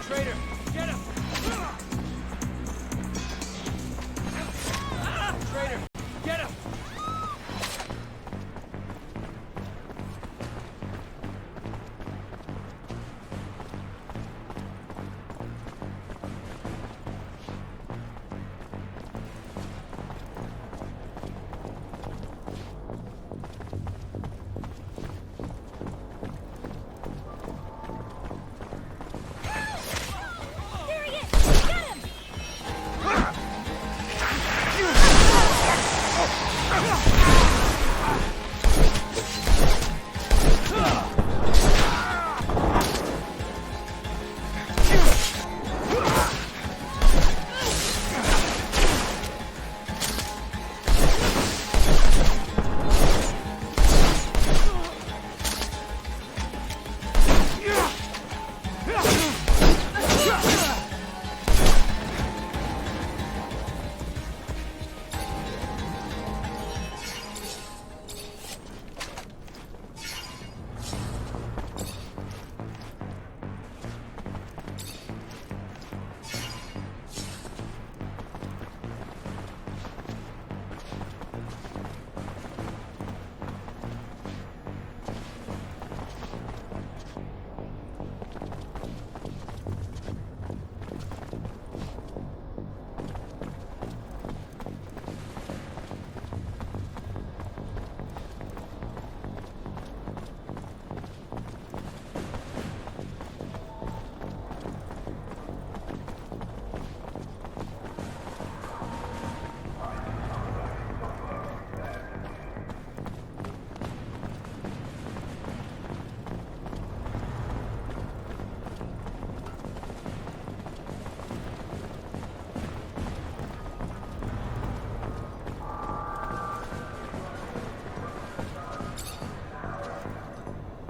Traitor, get him! Traitor, get him!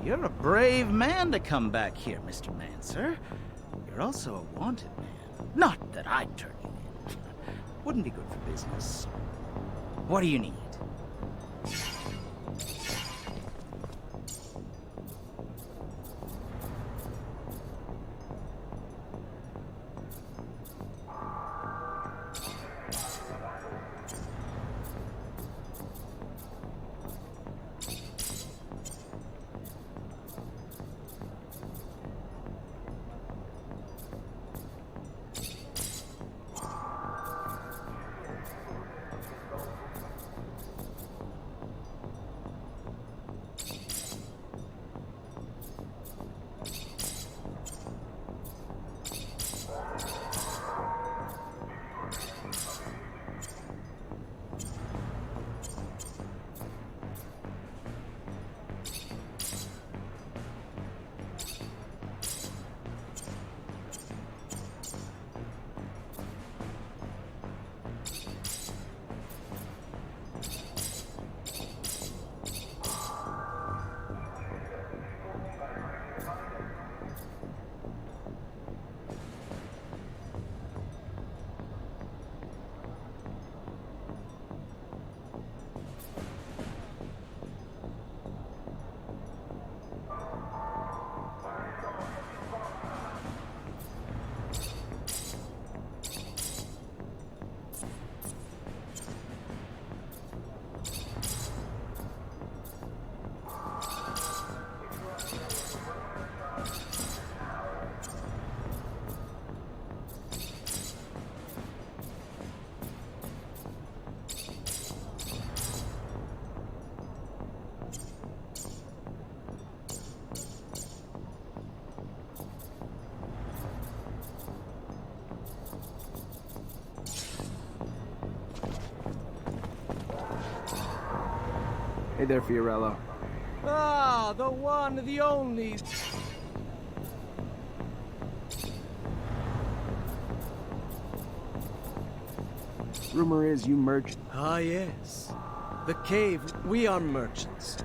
You're a brave man to come back here, Mr. Mancer. You're also a wanted man. Not that I'd turn you in. Wouldn't be good for business. What do you need? Hey there, Fiorello. Ah, the one, the only. Rumor is you merged. Ah, yes. The cave, we are merchants.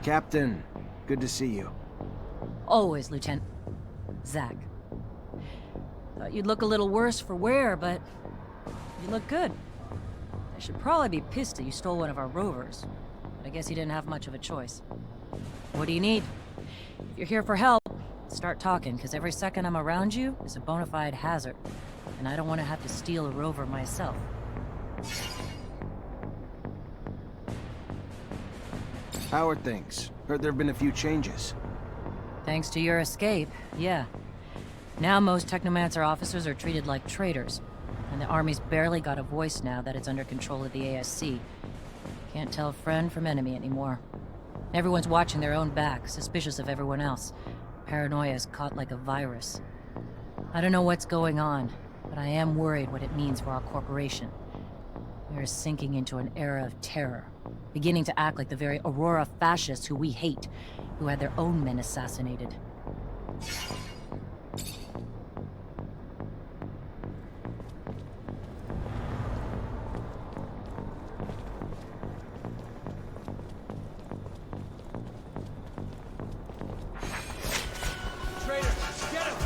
Captain, good to see you. Always, Lieutenant. Zach. Thought you'd look a little worse for wear, but you look good. I should probably be pissed that you stole one of our rovers, but I guess you didn't have much of a choice. What do you need? If you're here for help, start talking, because every second I'm around you is a bona fide hazard, and I don't want to have to steal a rover myself. How are things? Heard there have been a few changes. Thanks to your escape, yeah. Now most Technomancer officers are treated like traitors, and the Army's barely got a voice now that it's under control of the ASC. Can't tell friend from enemy anymore. Everyone's watching their own back, suspicious of everyone else. Paranoia is caught like a virus. I don't know what's going on, but I am worried what it means for our corporation. We are sinking into an era of terror, beginning to act like the very Aurora fascists who we hate, who had their own men assassinated. Traitor, get him!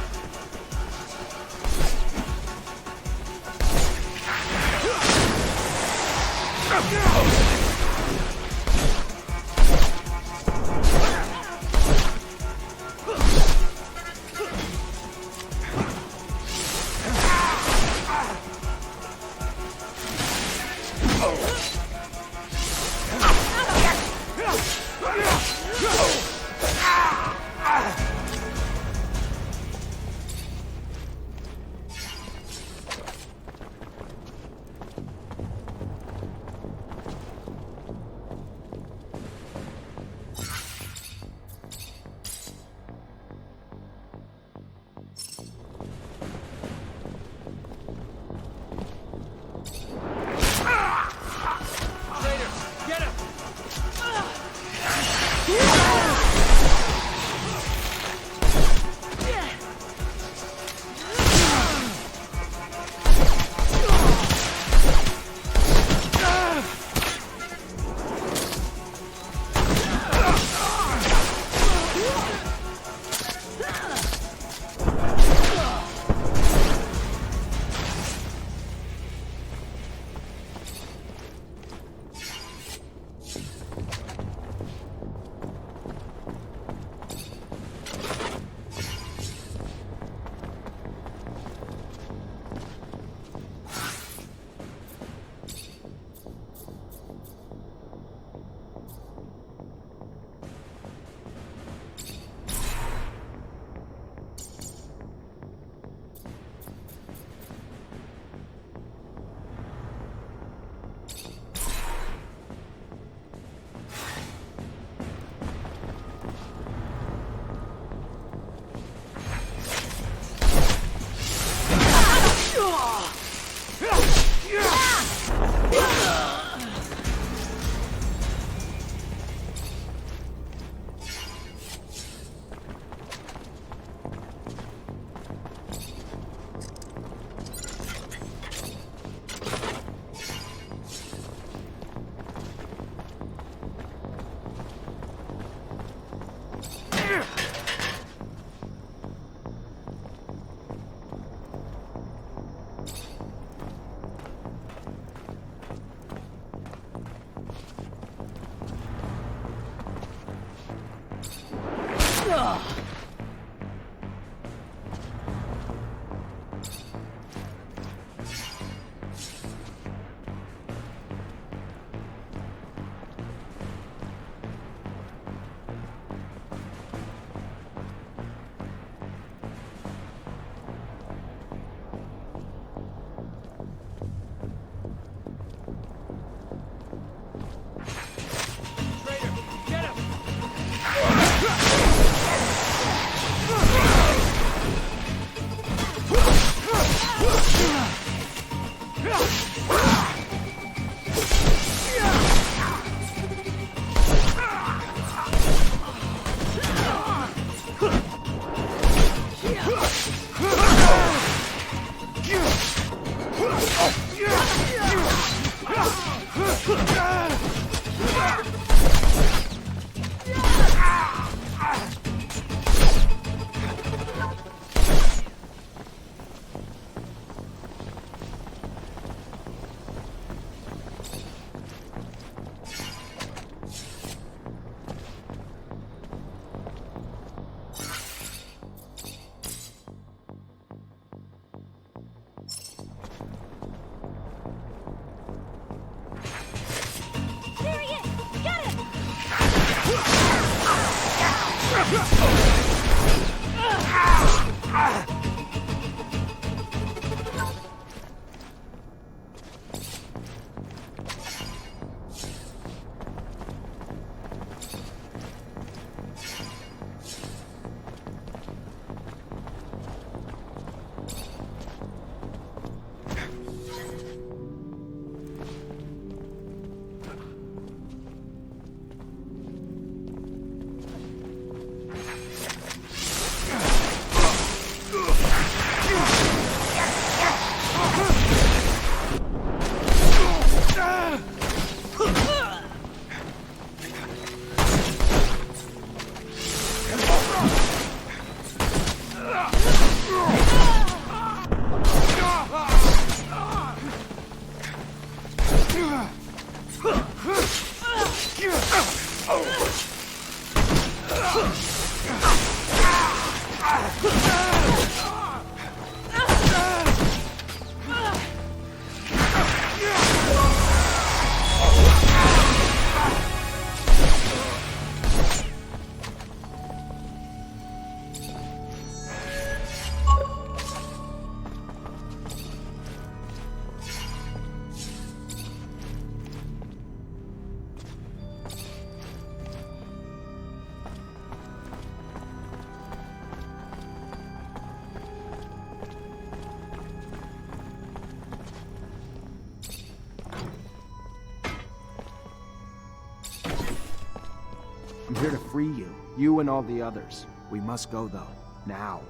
here to free you. You and all the others. We must go, though. Now.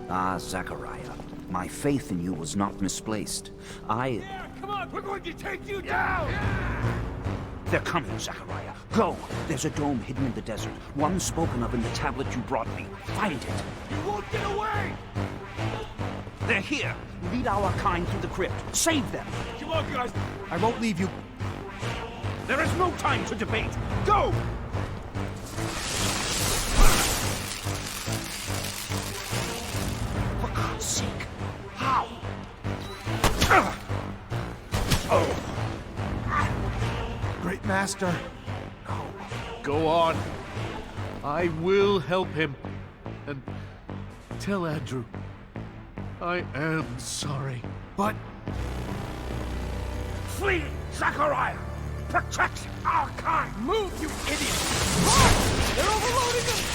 Ah, Zachariah. My faith in you was not misplaced. Yeah, come on, we're going to take you down! They're coming, Zachariah. Go! There's a dome hidden in the desert. One spoken of in the tablet you brought me. Find it. You won't get away! They're here. Lead our kind through the crypt. Save them. Come on, guys! I won't leave you. There is no time to debate. Go! For God's sake. How? Great Master. Go on. I will help him. And tell Andrew, I am sorry. But Flee, Zachariah! Protect our kind! Move, you idiot! Run! They're overloading us!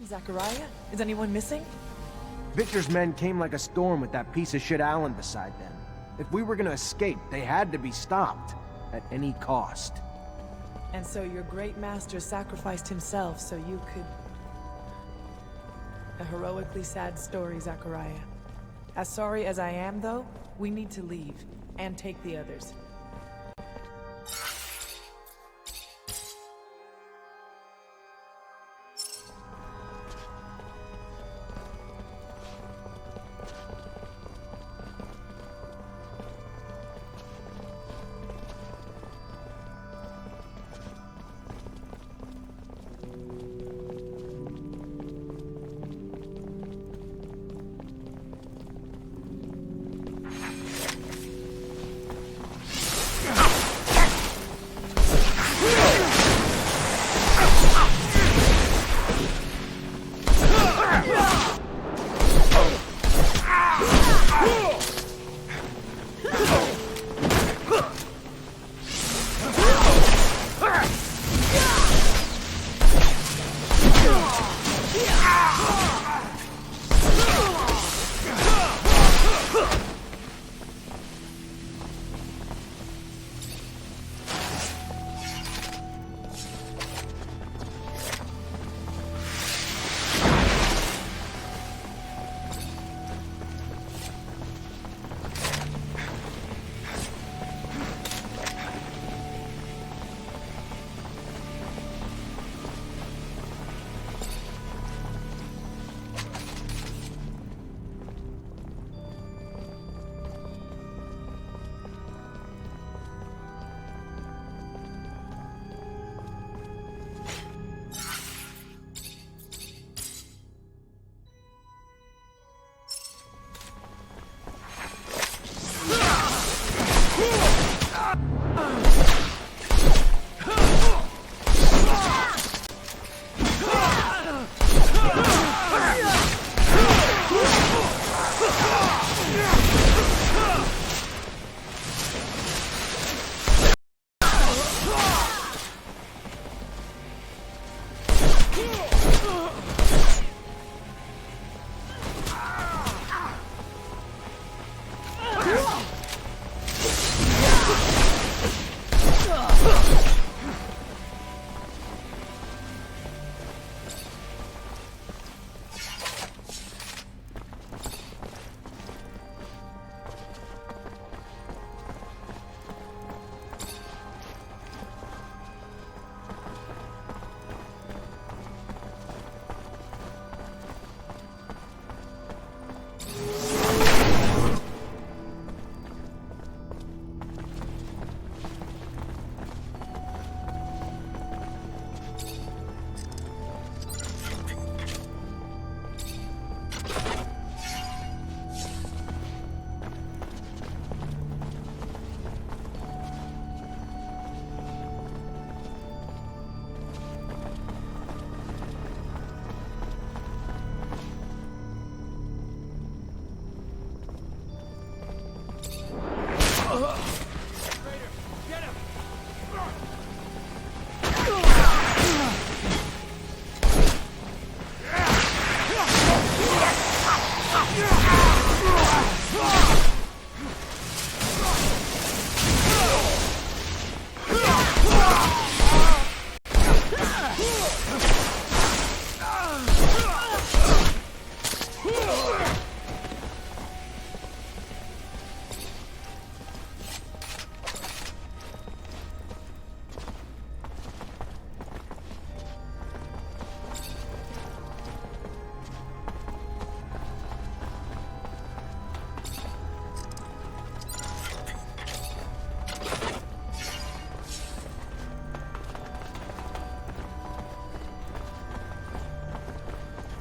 Zachariah? Is anyone missing? Victor's men came like a storm with that piece of shit Alan beside them. If we were gonna escape, they had to be stopped. At any cost. And so your great master sacrificed himself so you could... A heroically sad story, Zachariah. As sorry as I am, though, we need to leave. And take the others.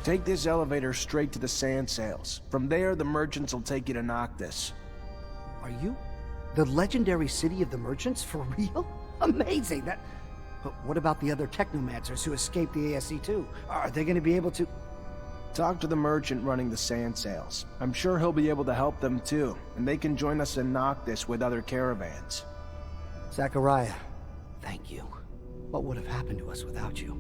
Take this elevator straight to the sand sails. From there, the merchants will take you to Noctis. Are you the legendary city of the merchants for real? Amazing! But what about the other Technomancers who escaped the ASC too? Are they going to be able to... Talk to the merchant running the sand sails. I'm sure he'll be able to help them too, and they can join us in Noctis with other caravans. Zachariah, thank you. What would have happened to us without you?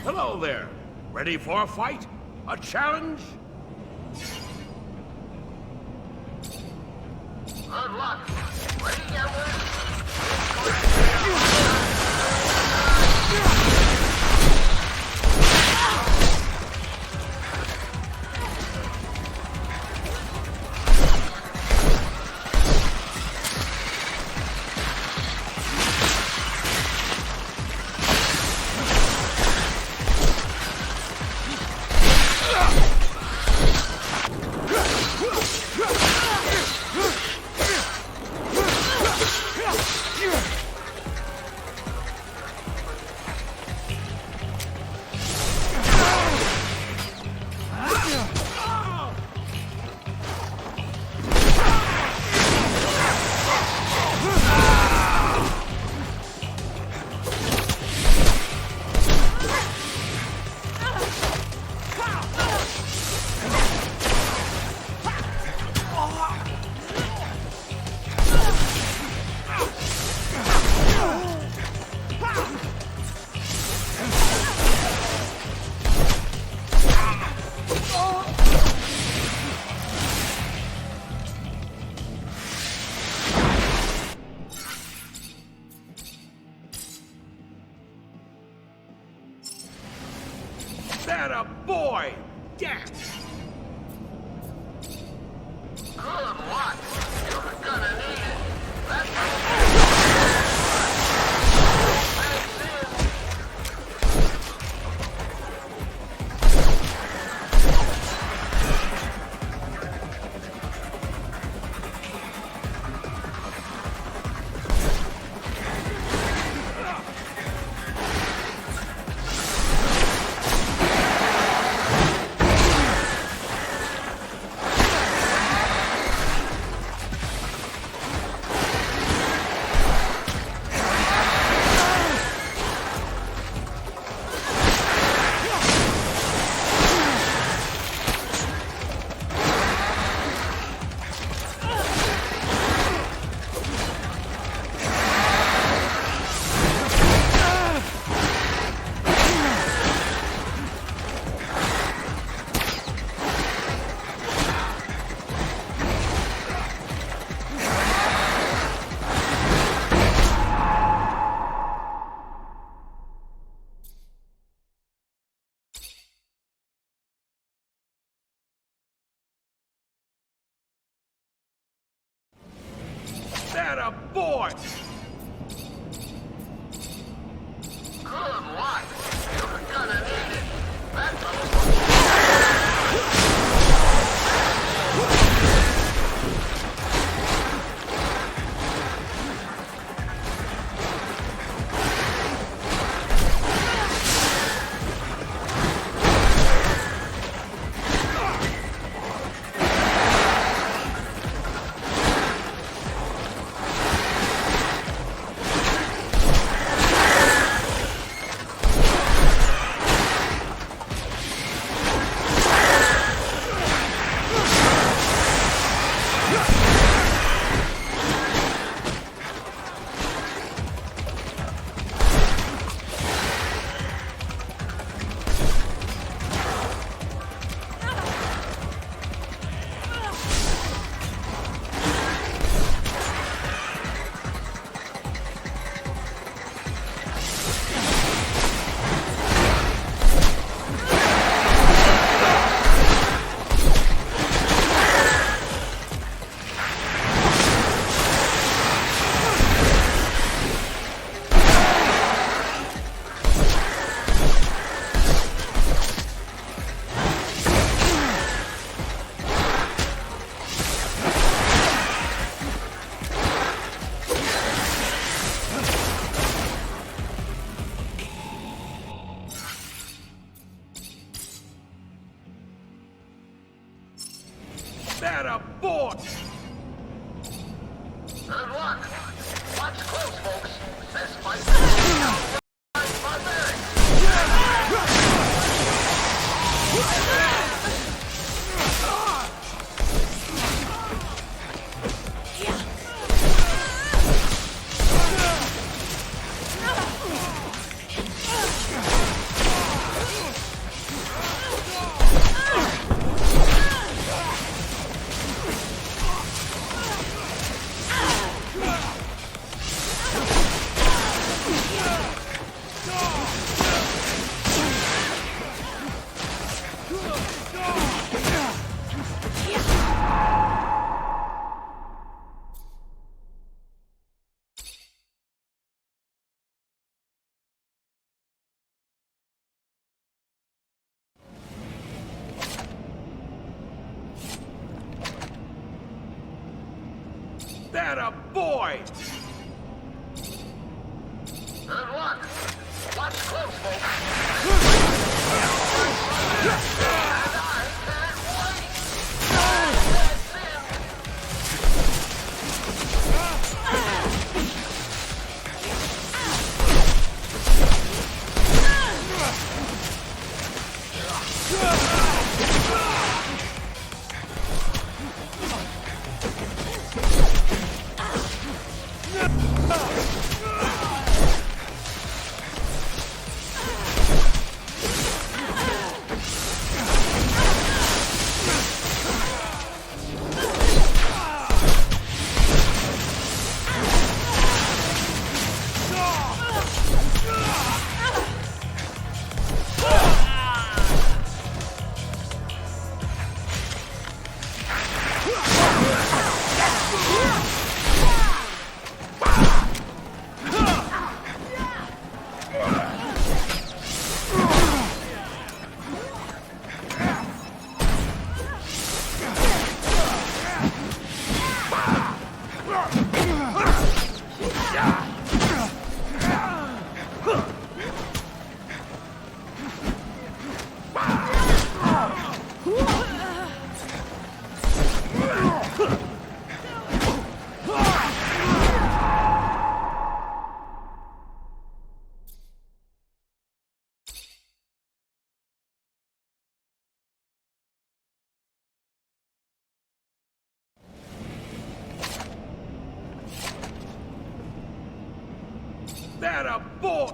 Hello there. Ready for a fight? A challenge? Good luck. Ready, everyone? That a boy! Dance! Good luck! You're gonna need it! That a boy! Good luck. You're gonna need it. That's a boy! good luck. Watch close, folks. This might be barbaric. That a boy! Good luck. Watch close, folks. That a boy!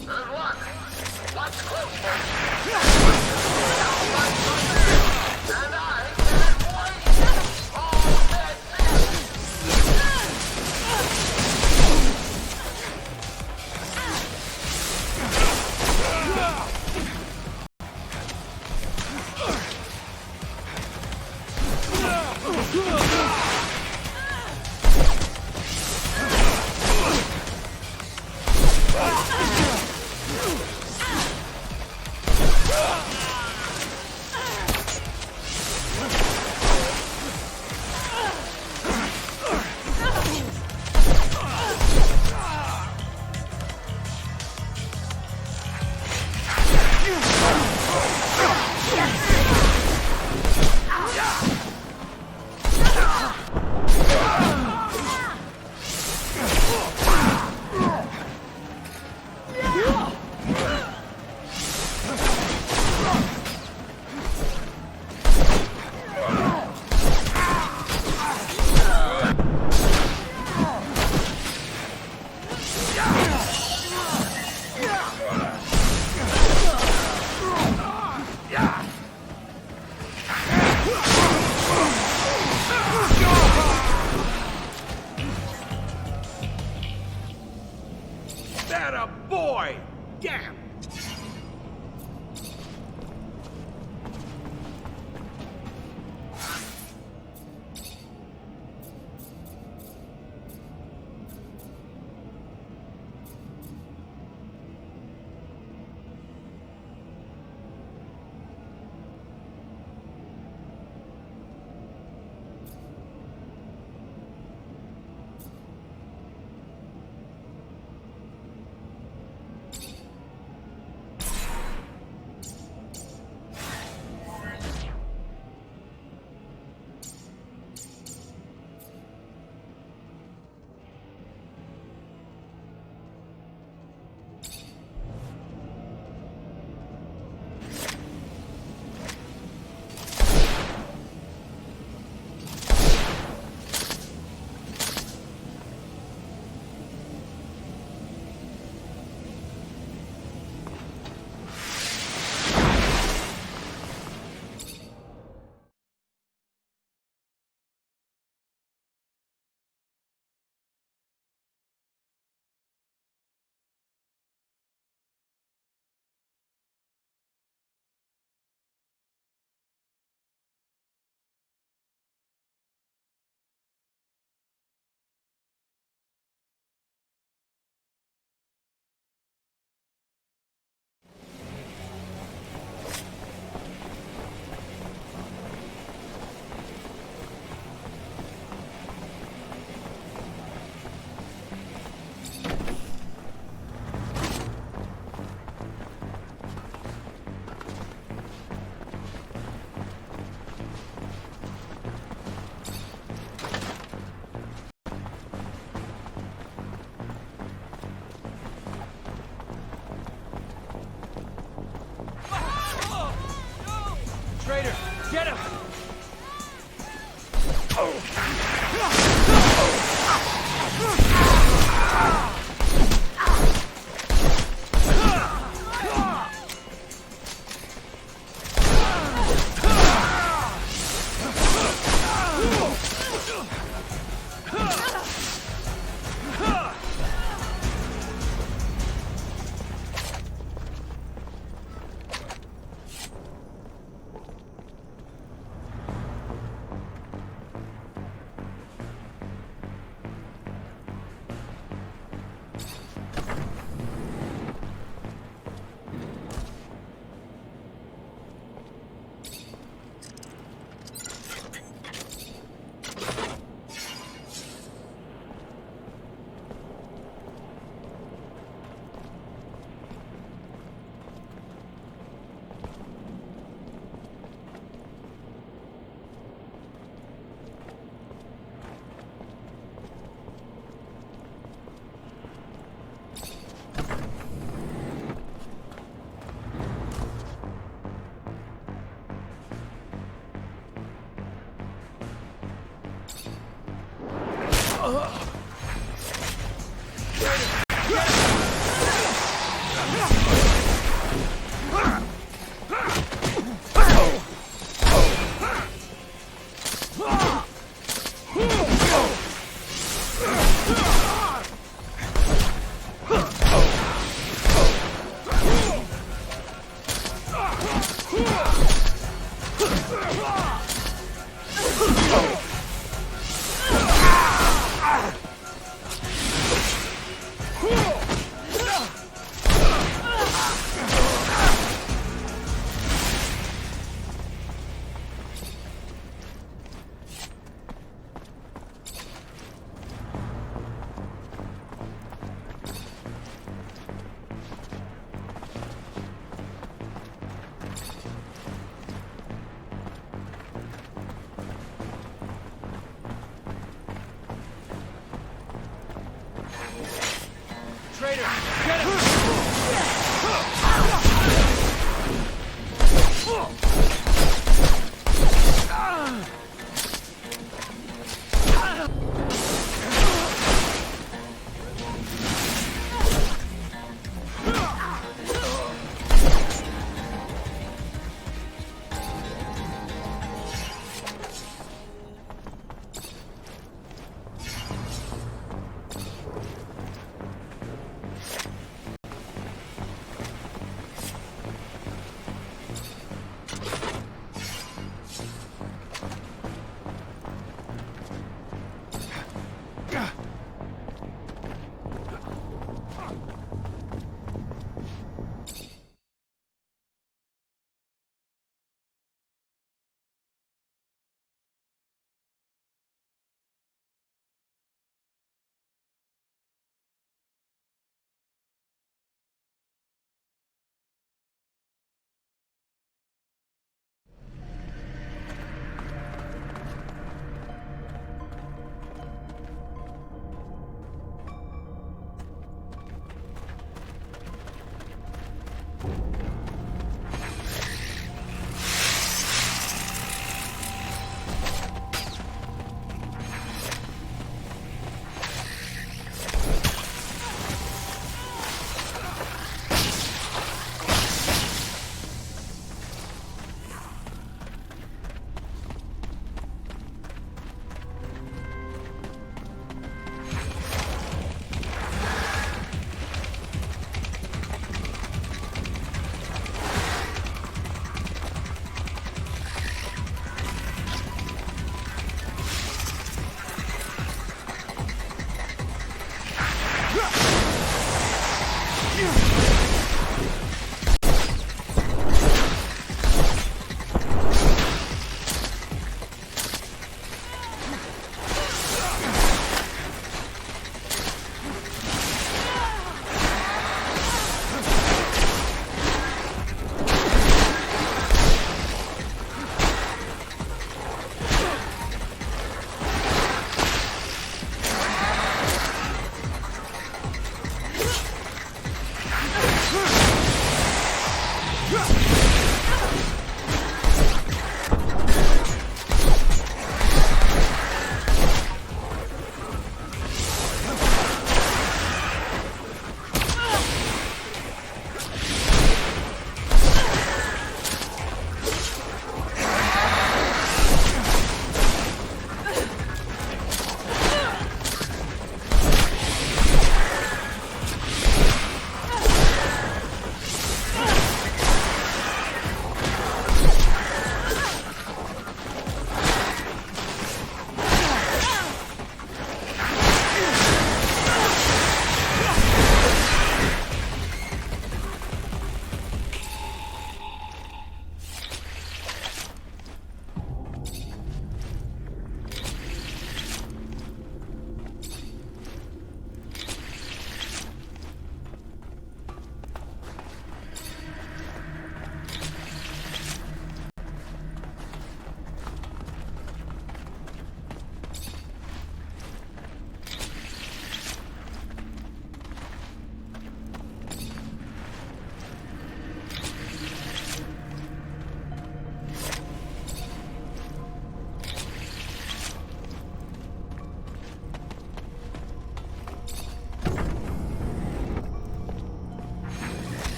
Good luck. Watch close, folks. And I can't wait. All dead traitor! Get him!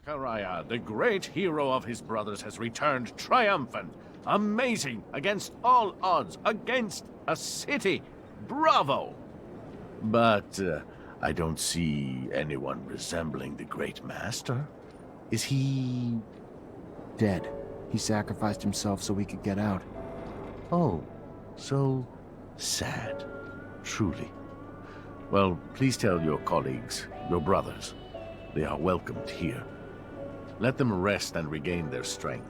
Zachariah, the great hero of his brothers, has returned triumphant. Amazing, against all odds, against a city. Bravo! But I don't see anyone resembling the great master. Is he... Dead. He sacrificed himself so we could get out. Oh, so sad. Truly. Well, please tell your colleagues, your brothers, they are welcomed here. Let them rest and regain their strength.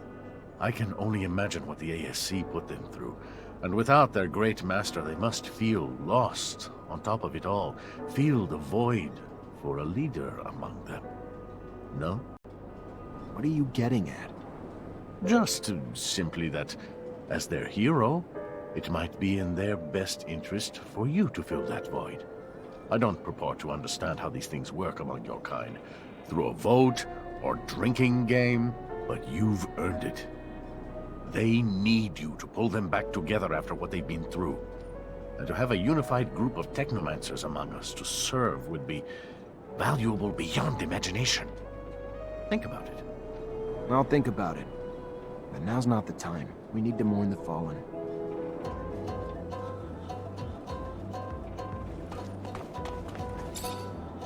I can only imagine what the ASC put them through. And without their great master, they must feel lost. On top of it all, feel the void for a leader among them. No? What are you getting at? Just simply that, as their hero, it might be in their best interest for you to fill that void. I don't purport to understand how these things work among your kind, through a vote or drinking game, but you've earned it. They need you to pull them back together after what they've been through. And to have a unified group of Technomancers among us to serve would be valuable beyond imagination. Think about it. I'll think about it. But now's not the time. We need to mourn the fallen.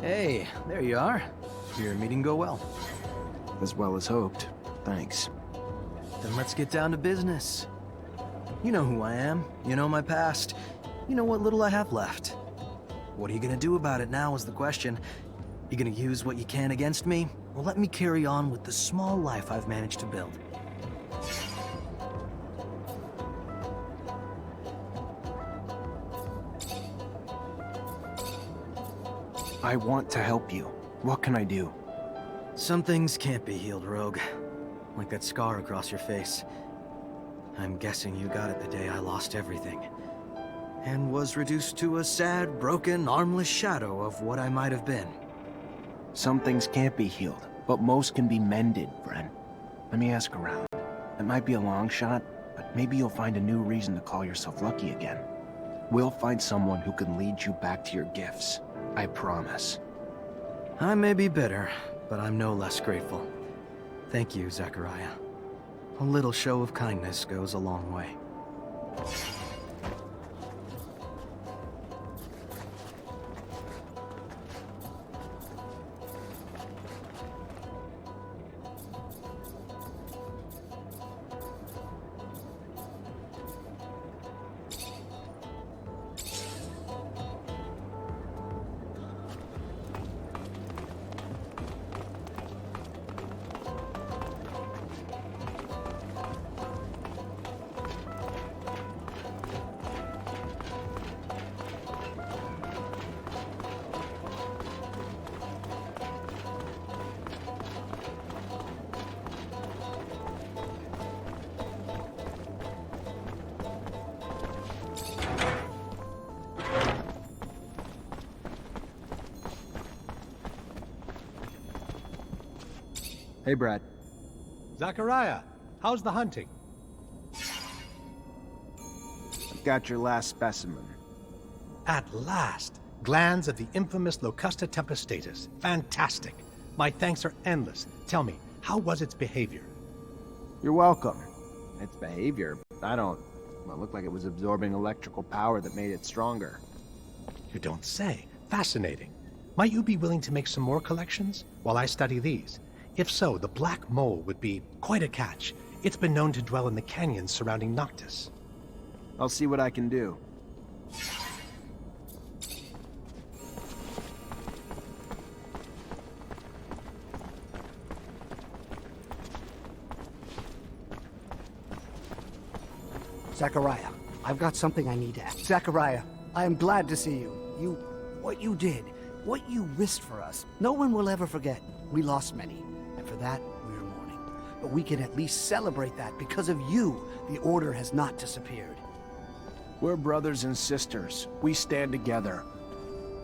Hey, there you are. Your meeting go well. As well as hoped. Thanks. Then let's get down to business. You know who I am. You know my past. You know what little I have left. What are you gonna do about it now is the question. You gonna use what you can against me? Or let me carry on with the small life I've managed to build? I want to help you. What can I do? Some things can't be healed, Rogue. Like that scar across your face. I'm guessing you got it the day I lost everything. And was reduced to a sad, broken, armless shadow of what I might have been. Some things can't be healed, but most can be mended, friend. Let me ask around. It might be a long shot, but maybe you'll find a new reason to call yourself lucky again. We'll find someone who can lead you back to your gifts. I promise. I may be bitter, but I'm no less grateful. Thank you, Zachariah. A little show of kindness goes a long way. Hey, Brad. Zachariah, how's the hunting? I've got your last specimen. At last! Glands of the infamous Locusta tempestatus. Fantastic! My thanks are endless. Tell me, how was its behavior? You're welcome. Its behavior, well, it looked like it was absorbing electrical power that made it stronger. You don't say. Fascinating. Might you be willing to make some more collections while I study these? If so, the black mole would be quite a catch. It's been known to dwell in the canyons surrounding Noctis. I'll see what I can do. Zachariah, I've got something I need to ask. Zachariah, I am glad to see you. What you did, what you risked for us, no one will ever forget. We lost many, and for that, we are mourning. But we can at least celebrate that because of you, the Order has not disappeared. We're brothers and sisters. We stand together.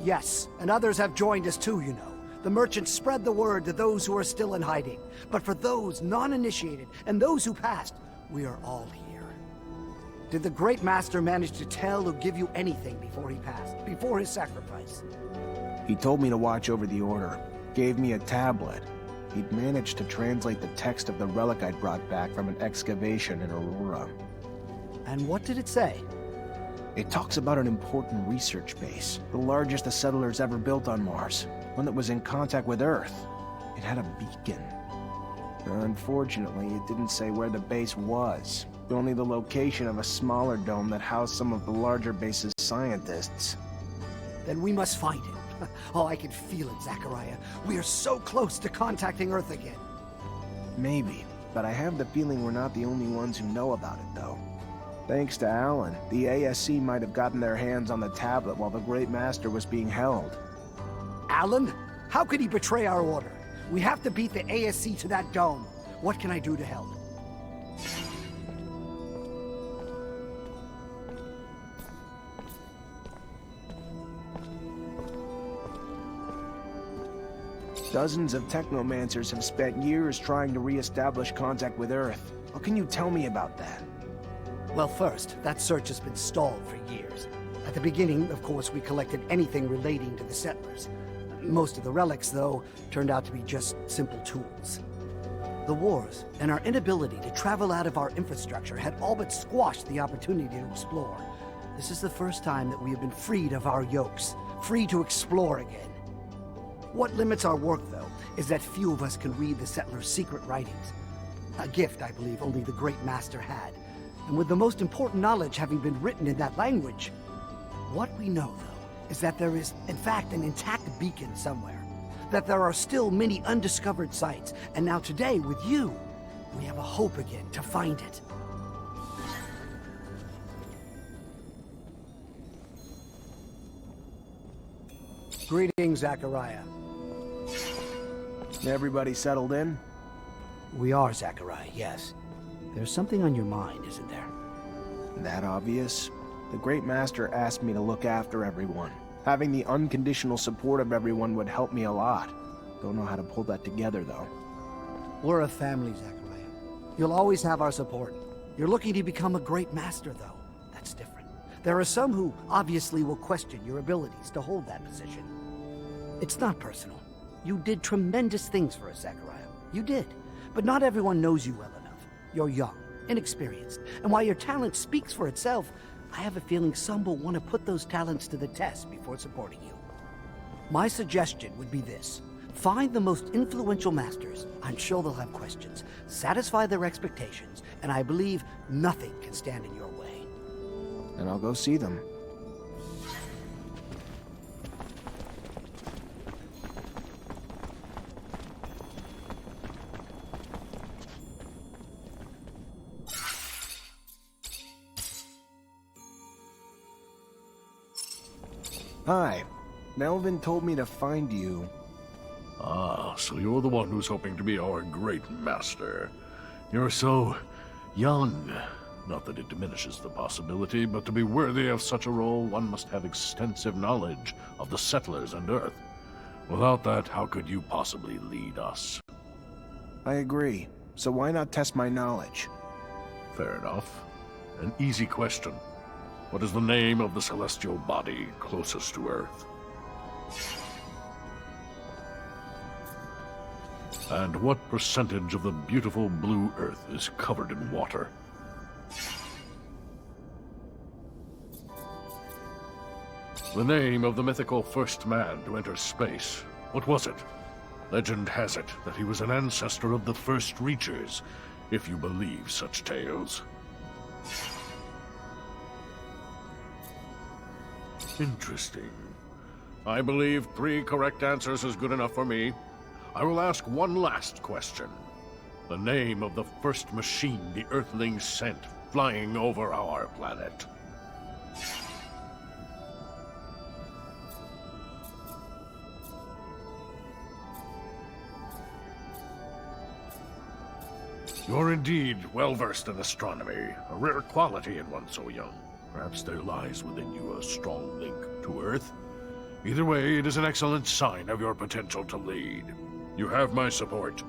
Yes, and others have joined us too, you know. The merchants spread the word to those who are still in hiding. But for those non-initiated and those who passed, we are all here. Did the Great Master manage to tell or give you anything before he passed, before his sacrifice? He told me to watch over the Order, gave me a tablet. He'd managed to translate the text of the relic I'd brought back from an excavation in Aurora. And what did it say? It talks about an important research base, the largest the settlers ever built on Mars, one that was in contact with Earth. It had a beacon. Unfortunately, it didn't say where the base was, only the location of a smaller dome that housed some of the larger base's scientists. Then we must find it. Oh, I can feel it, Zachariah. We are so close to contacting Earth again. Maybe, but I have the feeling we're not the only ones who know about it, though. Thanks to Alan, the ASC might have gotten their hands on the tablet while the Great Master was being held. Alan? How could he betray our order? We have to beat the ASC to that dome. What can I do to help? Dozens of Technomancers have spent years trying to re-establish contact with Earth. What can you tell me about that? Well, first, that search has been stalled for years. At the beginning, of course, we collected anything relating to the settlers. Most of the relics, though, turned out to be just simple tools. The wars and our inability to travel out of our infrastructure had all but squashed the opportunity to explore. This is the first time that we have been freed of our yokes, free to explore again. What limits our work, though, is that few of us can read the settlers' secret writings. A gift, I believe, only the Great Master had. And with the most important knowledge having been written in that language, what we know, though, is that there is, in fact, an intact beacon somewhere. That there are still many undiscovered sites, and now today, with you, we have a hope again to find it. Greetings, Zachariah. Everybody settled in? We are, Zachariah, yes. There's something on your mind, isn't there? That obvious? The Great Master asked me to look after everyone. Having the unconditional support of everyone would help me a lot. Don't know how to pull that together, though. We're a family, Zachariah. You'll always have our support. You're looking to become a Great Master, though. That's different. There are some who obviously will question your abilities to hold that position. It's not personal. You did tremendous things for us, Zachariah. You did. But not everyone knows you well enough. You're young, inexperienced, and while your talent speaks for itself, I have a feeling some will want to put those talents to the test before supporting you. My suggestion would be this. Find the most influential masters. I'm sure they'll have questions. Satisfy their expectations, and I believe nothing can stand in your way. And I'll go see them. Hi. Melvin told me to find you. Ah, so you're the one who's hoping to be our great master. You're so young. Not that it diminishes the possibility, but to be worthy of such a role, one must have extensive knowledge of the settlers and Earth. Without that, how could you possibly lead us? I agree. So why not test my knowledge? Fair enough. An easy question. What is the name of the celestial body closest to Earth? And what percentage of the beautiful blue Earth is covered in water? The name of the mythical first man to enter space. What was it? Legend has it that he was an ancestor of the first Reachers, if you believe such tales. Interesting. I believe 3 correct answers is good enough for me. I will ask one last question. The name of the first machine the Earthlings sent flying over our planet. You're indeed well-versed in astronomy, a rare quality in one so young. Perhaps there lies within you a strong link to Earth. Either way, it is an excellent sign of your potential to lead. You have my support.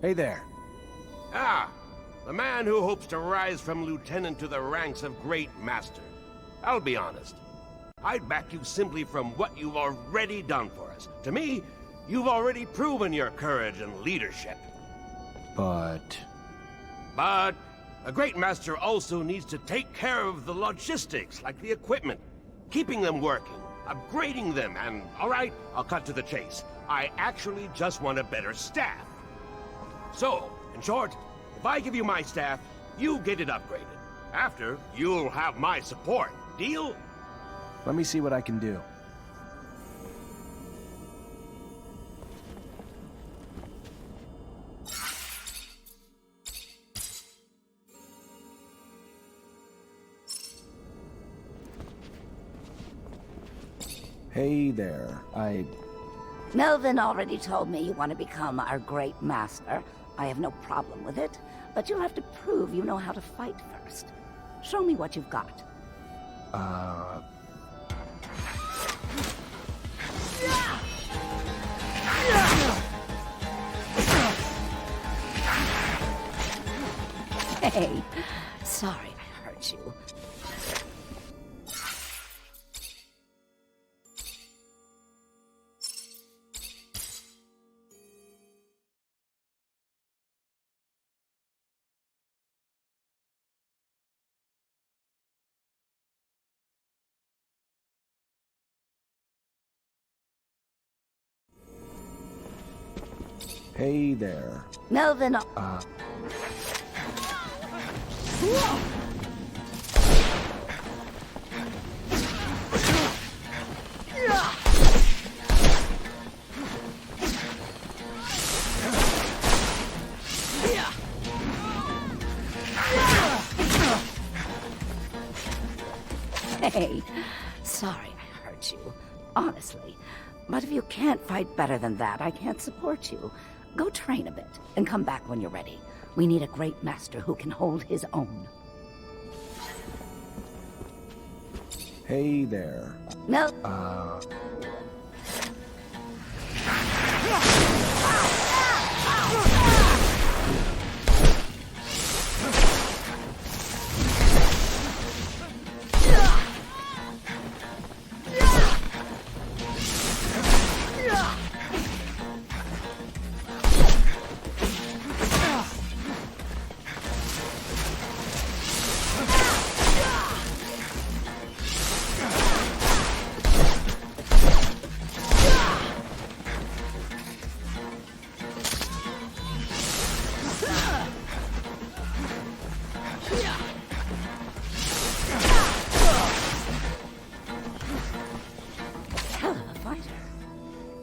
Hey there. Ah, A man who hopes to rise from lieutenant to the ranks of great master. I'll be honest. I'd back you simply from what you've already done for us. To me, you've already proven your courage and leadership. But a great master also needs to take care of the logistics, like the equipment, keeping them working, upgrading them, and all right, I'll cut to the chase. I actually just want a better staff. So, in short, if I give you my staff, you get it upgraded. After, you'll have my support. Deal? let me see what I can do. Hey there, Melvin already told me you want to become our great master. I have no problem with it, but you'll have to prove you know how to fight first. Show me what you've got. Hey, sorry I hurt you. hey there. Melvin... Hey, sorry I hurt you. Honestly. But if you can't fight better than that, I can't support you. Go train a bit, and come back when you're ready. We need a great master who can hold his own. Hey there. No.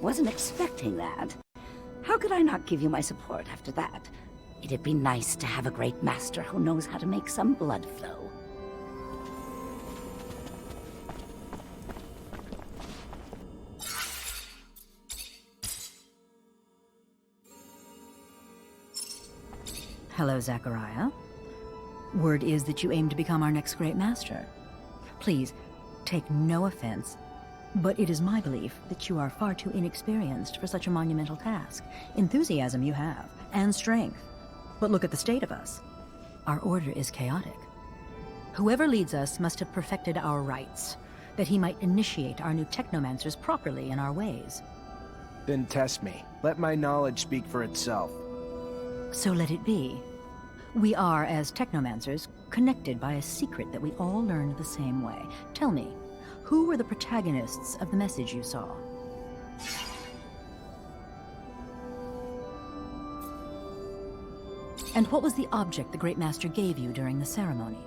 Wasn't expecting that. How could I not give you my support after that? It'd be nice to have a great master who knows how to make some blood flow. Hello, Zachariah. Word is that you aim to become our next great master. Please, take no offense, but it is my belief that you are far too inexperienced for such a monumental task. Enthusiasm you have, and strength. But look at the state of us. Our order is chaotic. Whoever leads us must have perfected our rites, that he might initiate our new Technomancers properly in our ways. Then test me. Let my knowledge speak for itself. So let it be. We are, as Technomancers, connected by a secret that we all learned the same way. Tell me, who were the protagonists of the message you saw? And what was the object the Great Master gave you during the ceremony?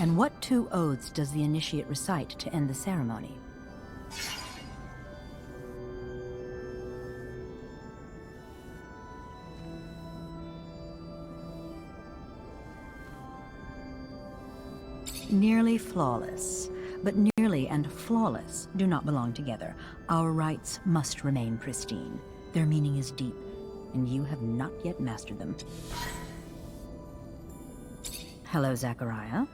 And what two oaths does the initiate recite to end the ceremony? Nearly flawless. But nearly and flawless do not belong together. Our rites must remain pristine. Their meaning is deep, and you have not yet mastered them. Hello, Zachariah.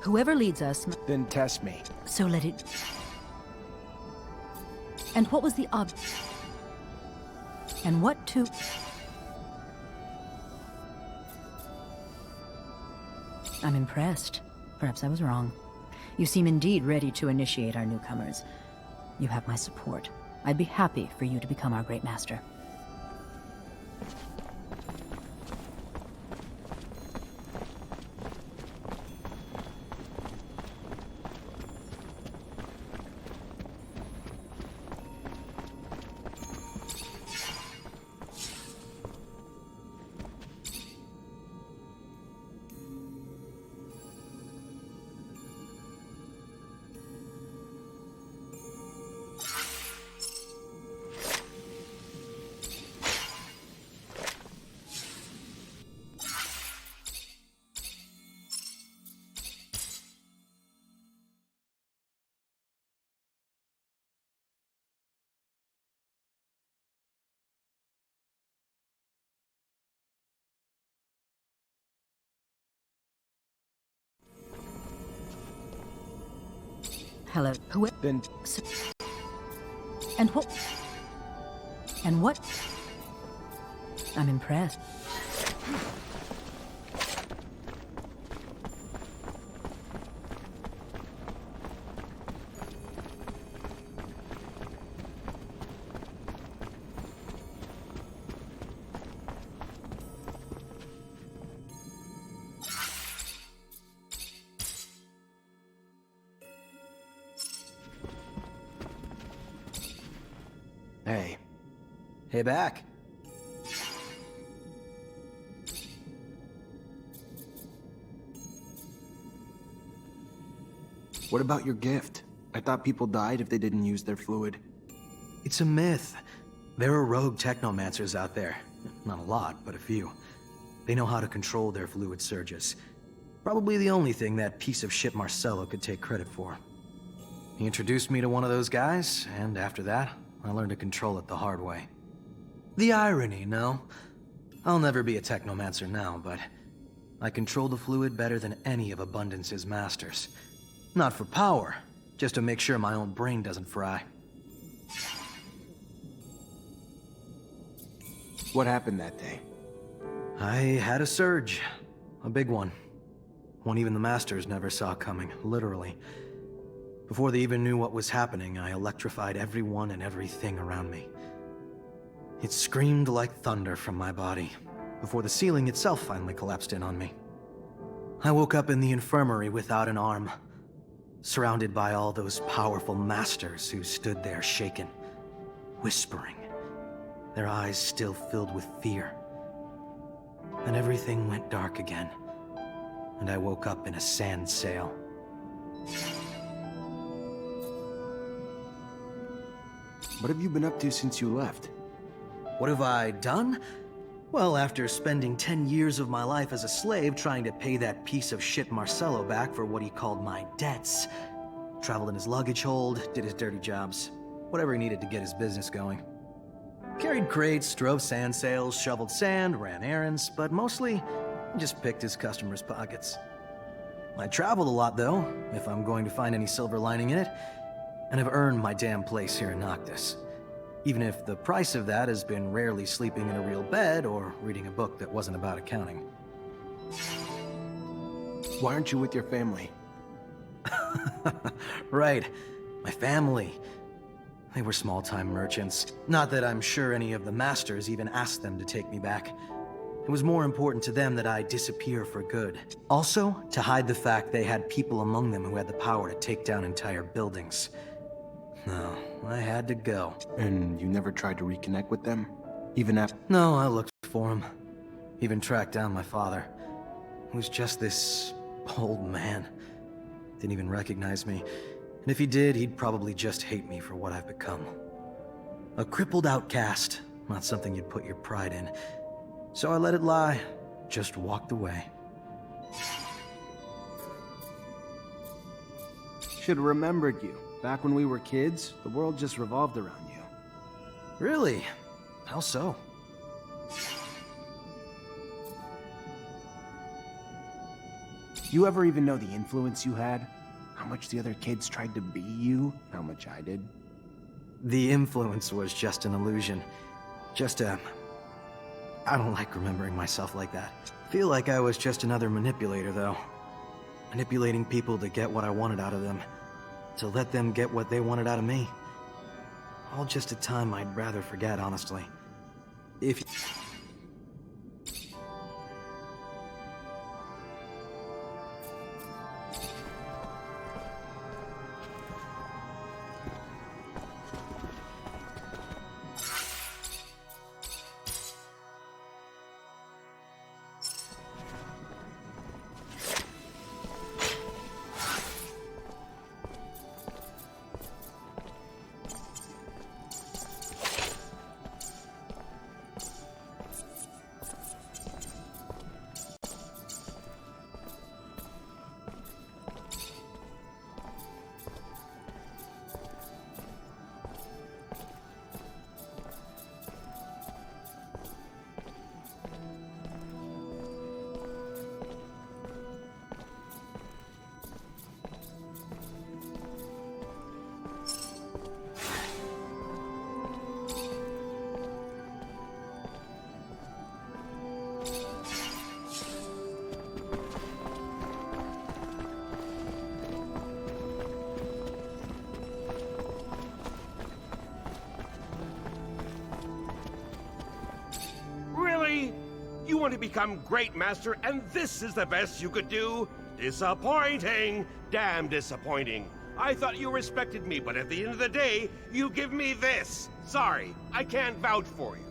Whoever leads us... Then test me. So let it... And what was the And what to... I'm impressed. Perhaps I was wrong. You seem indeed ready to initiate our newcomers. You have my support. I'd be happy for you to become our great master. Hello. Who? Then... And what? And what? I'm impressed. Hey. Hey, back. What about your gift? I thought people died if they didn't use their fluid. It's a myth. There are rogue technomancers out there. Not a lot, but a few. They know how to control their fluid surges. Probably the only thing that piece of shit Marcello could take credit for. He introduced me to one of those guys, and after that, I learned to control it the hard way. The irony, no? I'll never be a Technomancer now, but I control the fluid better than any of Abundance's masters. Not for power, just to make sure my own brain doesn't fry. What happened that day? I had a surge. A big one. One even the masters never saw coming, literally. Before they even knew what was happening, I electrified everyone and everything around me. It screamed like thunder from my body, before the ceiling itself finally collapsed in on me. I woke up in the infirmary without an arm, surrounded by all those powerful masters who stood there shaken, whispering, their eyes still filled with fear. Then everything went dark again, and I woke up in a sand sail. What have you been up to since you left? What have I done? Well, after spending 10 years of my life as a slave trying to pay that piece of shit Marcello back for what he called my debts, traveled in his luggage hold, did his dirty jobs, whatever he needed to get his business going. Carried crates, drove sand sails, shoveled sand, ran errands, but mostly just picked his customers' pockets. I traveled a lot, though, if I'm going to find any silver lining in it, and have earned my damn place here in Noctis. Even if the price of that has been rarely sleeping in a real bed or reading a book that wasn't about accounting. Why aren't you with your family? Right, my family. They were small-time merchants. Not that I'm sure any of the masters even asked them to take me back. It was more important to them that I disappear for good. Also, to hide the fact they had people among them who had the power to take down entire buildings. No, I had to go. And you never tried to reconnect with them? Even after... No, I looked for him. Even tracked down my father. He was just this old man. Didn't even recognize me. And if he did, he'd probably just hate me for what I've become. A crippled outcast. Not something you'd put your pride in. So I let it lie. Just walked away. Should have remembered you. Back when we were kids, the world just revolved around you. Really? How so? You ever even know the influence you had? How much the other kids tried to be you? How much I did? The influence was just an illusion. I don't like remembering myself like that. Feel like I was just another manipulator, though. Manipulating people to get what I wanted out of them. To let them get what they wanted out of me. All just a time I'd rather forget, honestly. If... You want to become Great Master, and this is the best you could do? Disappointing! Damn disappointing. I thought you respected me, but at the end of the day, you give me this. Sorry, I can't vouch for you.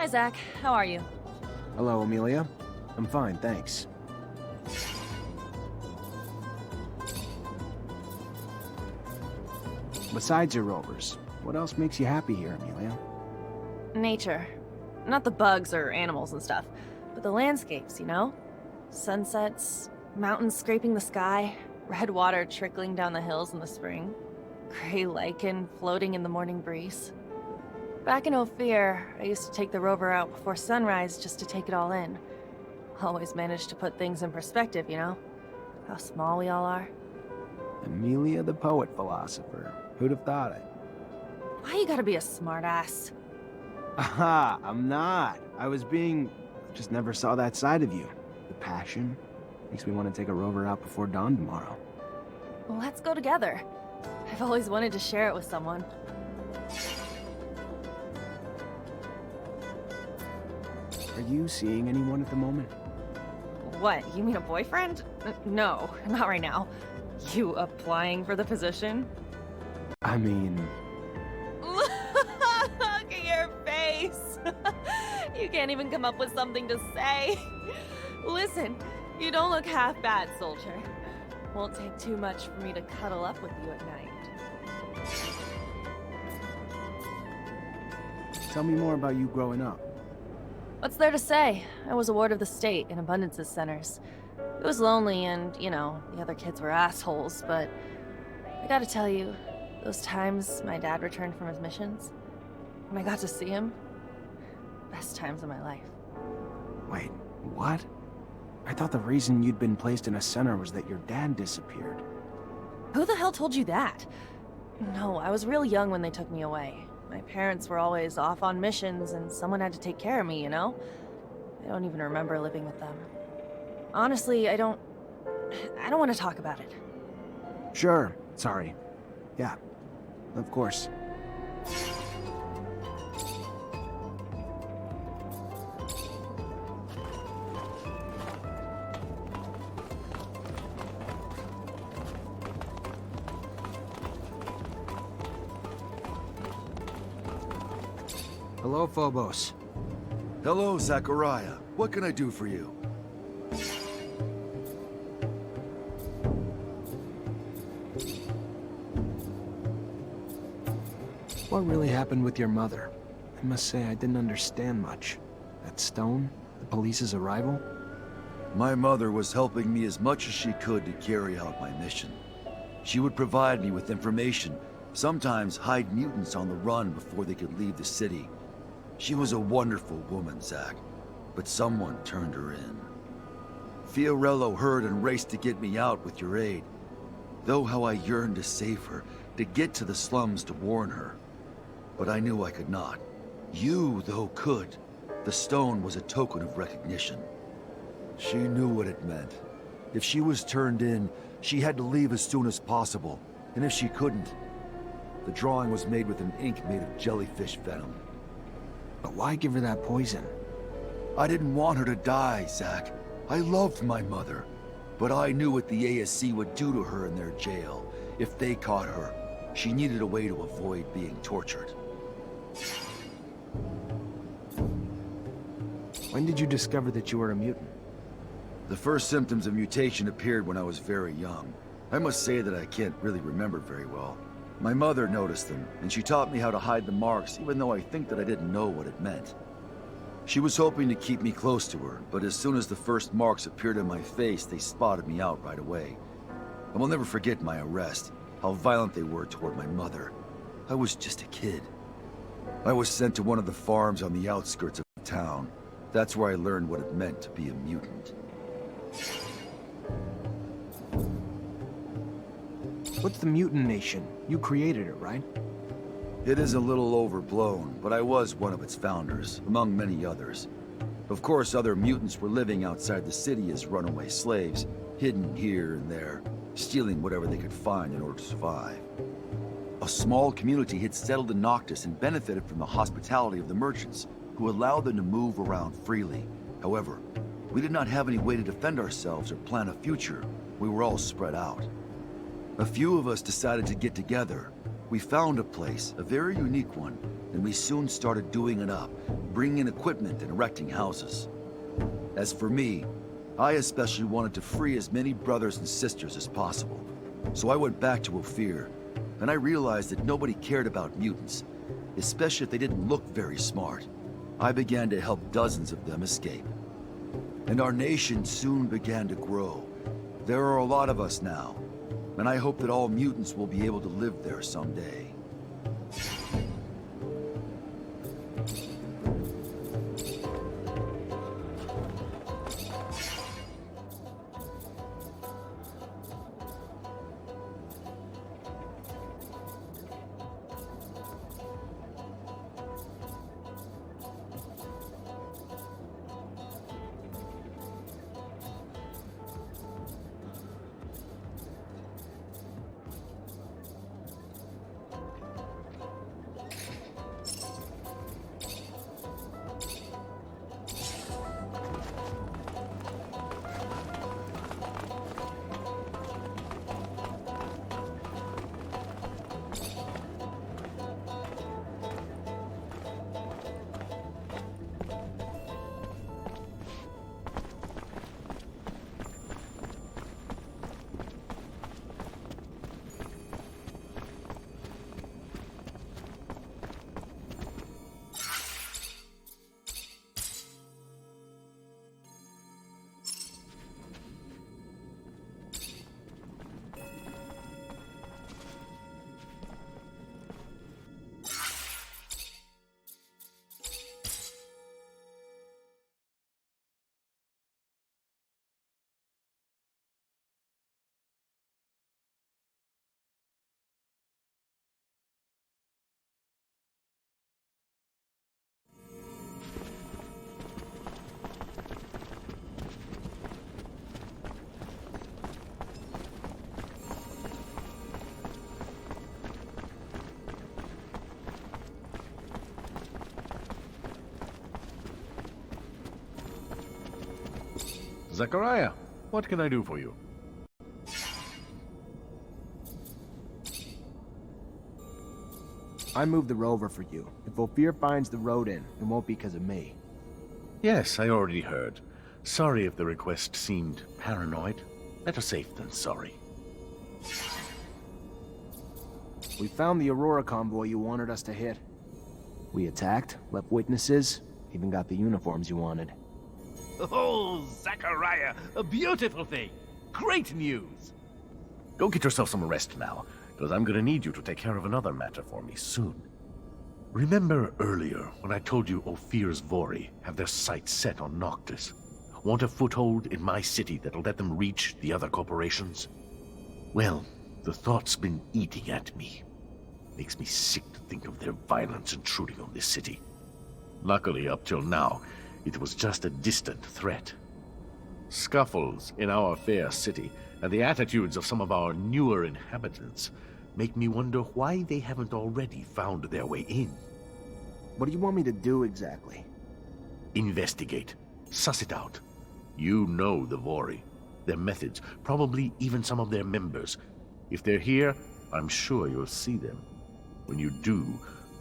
Hi, Zach. How are you? Hello, Amelia. I'm fine, thanks. Besides your rovers, what else makes you happy here, Amelia? Nature. Not the bugs or animals and stuff, but the landscapes, you know? Sunsets, mountains scraping the sky, red water trickling down the hills in the spring, gray lichen floating in the morning breeze. Back in Ophir, I used to take the rover out before sunrise just to take it all in. Always manage to put things in perspective, you know? How small we all are. Amelia the poet philosopher. Who'd have thought it? Why you gotta be a smartass? Aha, I'm not. Just never saw that side of you. The passion. Makes me want to take a rover out before dawn tomorrow. Well, let's go together. I've always wanted to share it with someone. Are you seeing anyone at the moment? What, you mean a boyfriend? No, not right now. You applying for the position? I mean... Look at your face! You can't even come up with something to say. Listen, you don't look half bad, soldier. Won't take too much for me to cuddle up with you at night. Tell me more about you growing up. What's there to say? I was a ward of the state in Abundance's centers. It was lonely and, you know, the other kids were assholes, but I gotta tell you, those times my dad returned from his missions, when I got to see him, best times of my life. Wait, what? I thought the reason you'd been placed in a center was that your dad disappeared. Who the hell told you that? No, I was real young when they took me away. My parents were always off on missions, and someone had to take care of me, you know? I don't even remember living with them. Honestly, I don't want to talk about it. Sure, sorry. Yeah, of course. Hello, Phobos. Hello, Zachariah. What can I do for you? What really happened with your mother? I must say I didn't understand much. That stone? The police's arrival? My mother was helping me as much as she could to carry out my mission. She would provide me with information, sometimes hide mutants on the run before they could leave the city. She was a wonderful woman, Zach, but someone turned her in. Fiorello heard and raced to get me out with your aid. Though how I yearned to save her, to get to the slums to warn her. But I knew I could not. You, though, could. The stone was a token of recognition. She knew what it meant. If she was turned in, she had to leave as soon as possible. And if she couldn't, the drawing was made with an ink made of jellyfish venom. But why give her that poison? I didn't want her to die, Zach. I loved my mother. But I knew what the ASC would do to her in their jail. If they caught her, she needed a way to avoid being tortured. When did you discover that you were a mutant? The first symptoms of mutation appeared when I was very young. I must say that I can't really remember very well. My mother noticed them, and she taught me how to hide the marks, even though I think that I didn't know what it meant. She was hoping to keep me close to her, but as soon as the first marks appeared on my face, they spotted me out right away. I will never forget my arrest, how violent they were toward my mother. I was just a kid. I was sent to one of the farms on the outskirts of town. That's where I learned what it meant to be a mutant. What's the Mutant Nation? You created it, right? It is a little overblown, but I was one of its founders, among many others. Of course, other mutants were living outside the city as runaway slaves, hidden here and there, stealing whatever they could find in order to survive. A small community had settled in Noctis and benefited from the hospitality of the merchants, who allowed them to move around freely. However, we did not have any way to defend ourselves or plan a future. We were all spread out. A few of us decided to get together. We found a place, a very unique one, and we soon started doing it up, bringing in equipment and erecting houses. As for me, I especially wanted to free as many brothers and sisters as possible. So I went back to Ophir, and I realized that nobody cared about mutants, especially if they didn't look very smart. I began to help dozens of them escape. And our nation soon began to grow. There are a lot of us now, and I hope that all mutants will be able to live there someday. Zachariah, what can I do for you? I moved the rover for you. If Ophir finds the road in, it won't be because of me. Yes, I already heard. Sorry if the request seemed paranoid. Better safe than sorry. We found the Aurora convoy you wanted us to hit. We attacked, left witnesses, even got the uniforms you wanted. Oh, Zachariah, a beautiful thing. Great news. Go get yourself some rest now, because I'm gonna need you to take care of another matter for me soon. Remember earlier when I told you Ophir's Vori have their sights set on Noctis? Want a foothold in my city that'll let them reach the other corporations? Well, the thought's been eating at me. Makes me sick to think of their violence intruding on this city. Luckily, up till now, it was just a distant threat. Scuffles in our fair city and the attitudes of some of our newer inhabitants make me wonder why they haven't already found their way in. What do you want me to do exactly? Investigate. Suss it out. You know the Vori, their methods, probably even some of their members. If they're here, I'm sure you'll see them. When you do,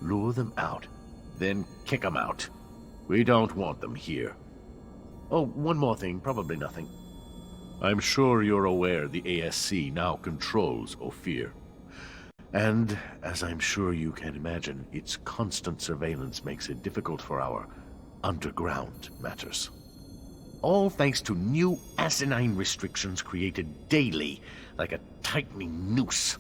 lure them out, then kick them out. We don't want them here. Oh, one more thing, probably nothing. I'm sure you're aware the ASC now controls Ophir. And, as I'm sure you can imagine, its constant surveillance makes it difficult for our underground matters. All thanks to new asinine restrictions created daily, like a tightening noose.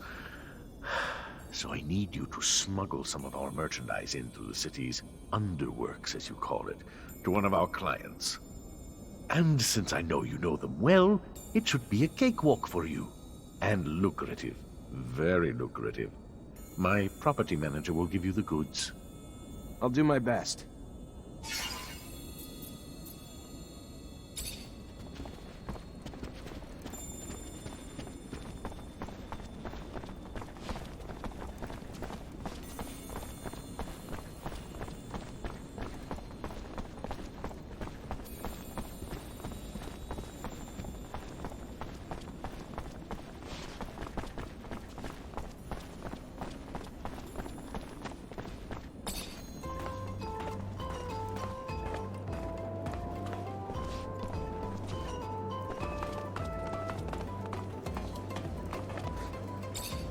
So I need you to smuggle some of our merchandise in through the city's underworks, as you call it, to one of our clients. And since I know you know them well, it should be a cakewalk for you. And lucrative. Very lucrative. My property manager will give you the goods. I'll do my best.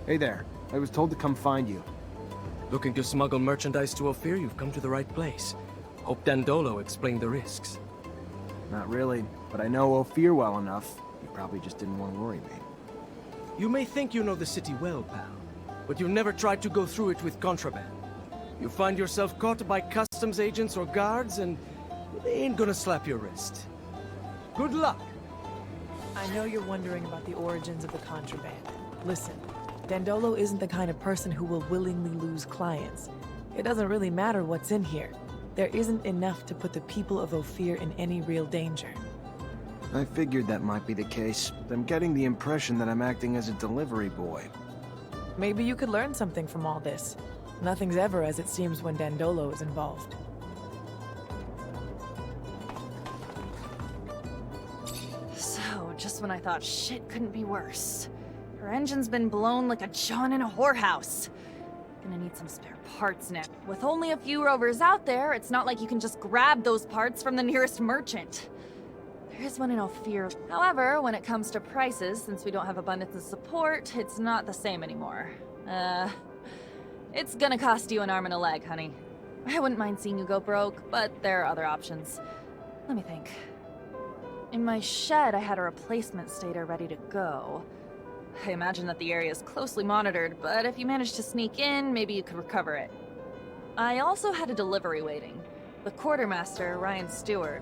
Hey there. I was told to come find you. Looking to smuggle merchandise to Ophir? You've come to the right place. Hope Dandolo explained the risks. Not really, but I know Ophir well enough. You probably just didn't want to worry me. You may think you know the city well, pal, but you've never tried to go through it with contraband. You find yourself caught by customs agents or guards, and they ain't gonna slap your wrist. Good luck! I know you're wondering about the origins of the contraband. Listen, Dandolo isn't the kind of person who will willingly lose clients. It doesn't really matter what's in here. There isn't enough to put the people of Ophir in any real danger. I figured that might be the case, but I'm getting the impression that I'm acting as a delivery boy. Maybe you could learn something from all this. Nothing's ever as it seems when Dandolo is involved. So, just when I thought shit couldn't be worse. Her engine's been blown like a John in a whorehouse. Gonna need some spare parts now. With only a few rovers out there, it's not like you can just grab those parts from the nearest merchant. There is one in Ophir. However, when it comes to prices, since we don't have abundance of support, it's not the same anymore. It's gonna cost you an arm and a leg, honey. I wouldn't mind seeing you go broke, but there are other options. Let me think. In my shed, I had a replacement stator ready to go. I imagine that the area is closely monitored, but if you manage to sneak in, maybe you could recover it. I also had a delivery waiting. The quartermaster, Ryan Stewart.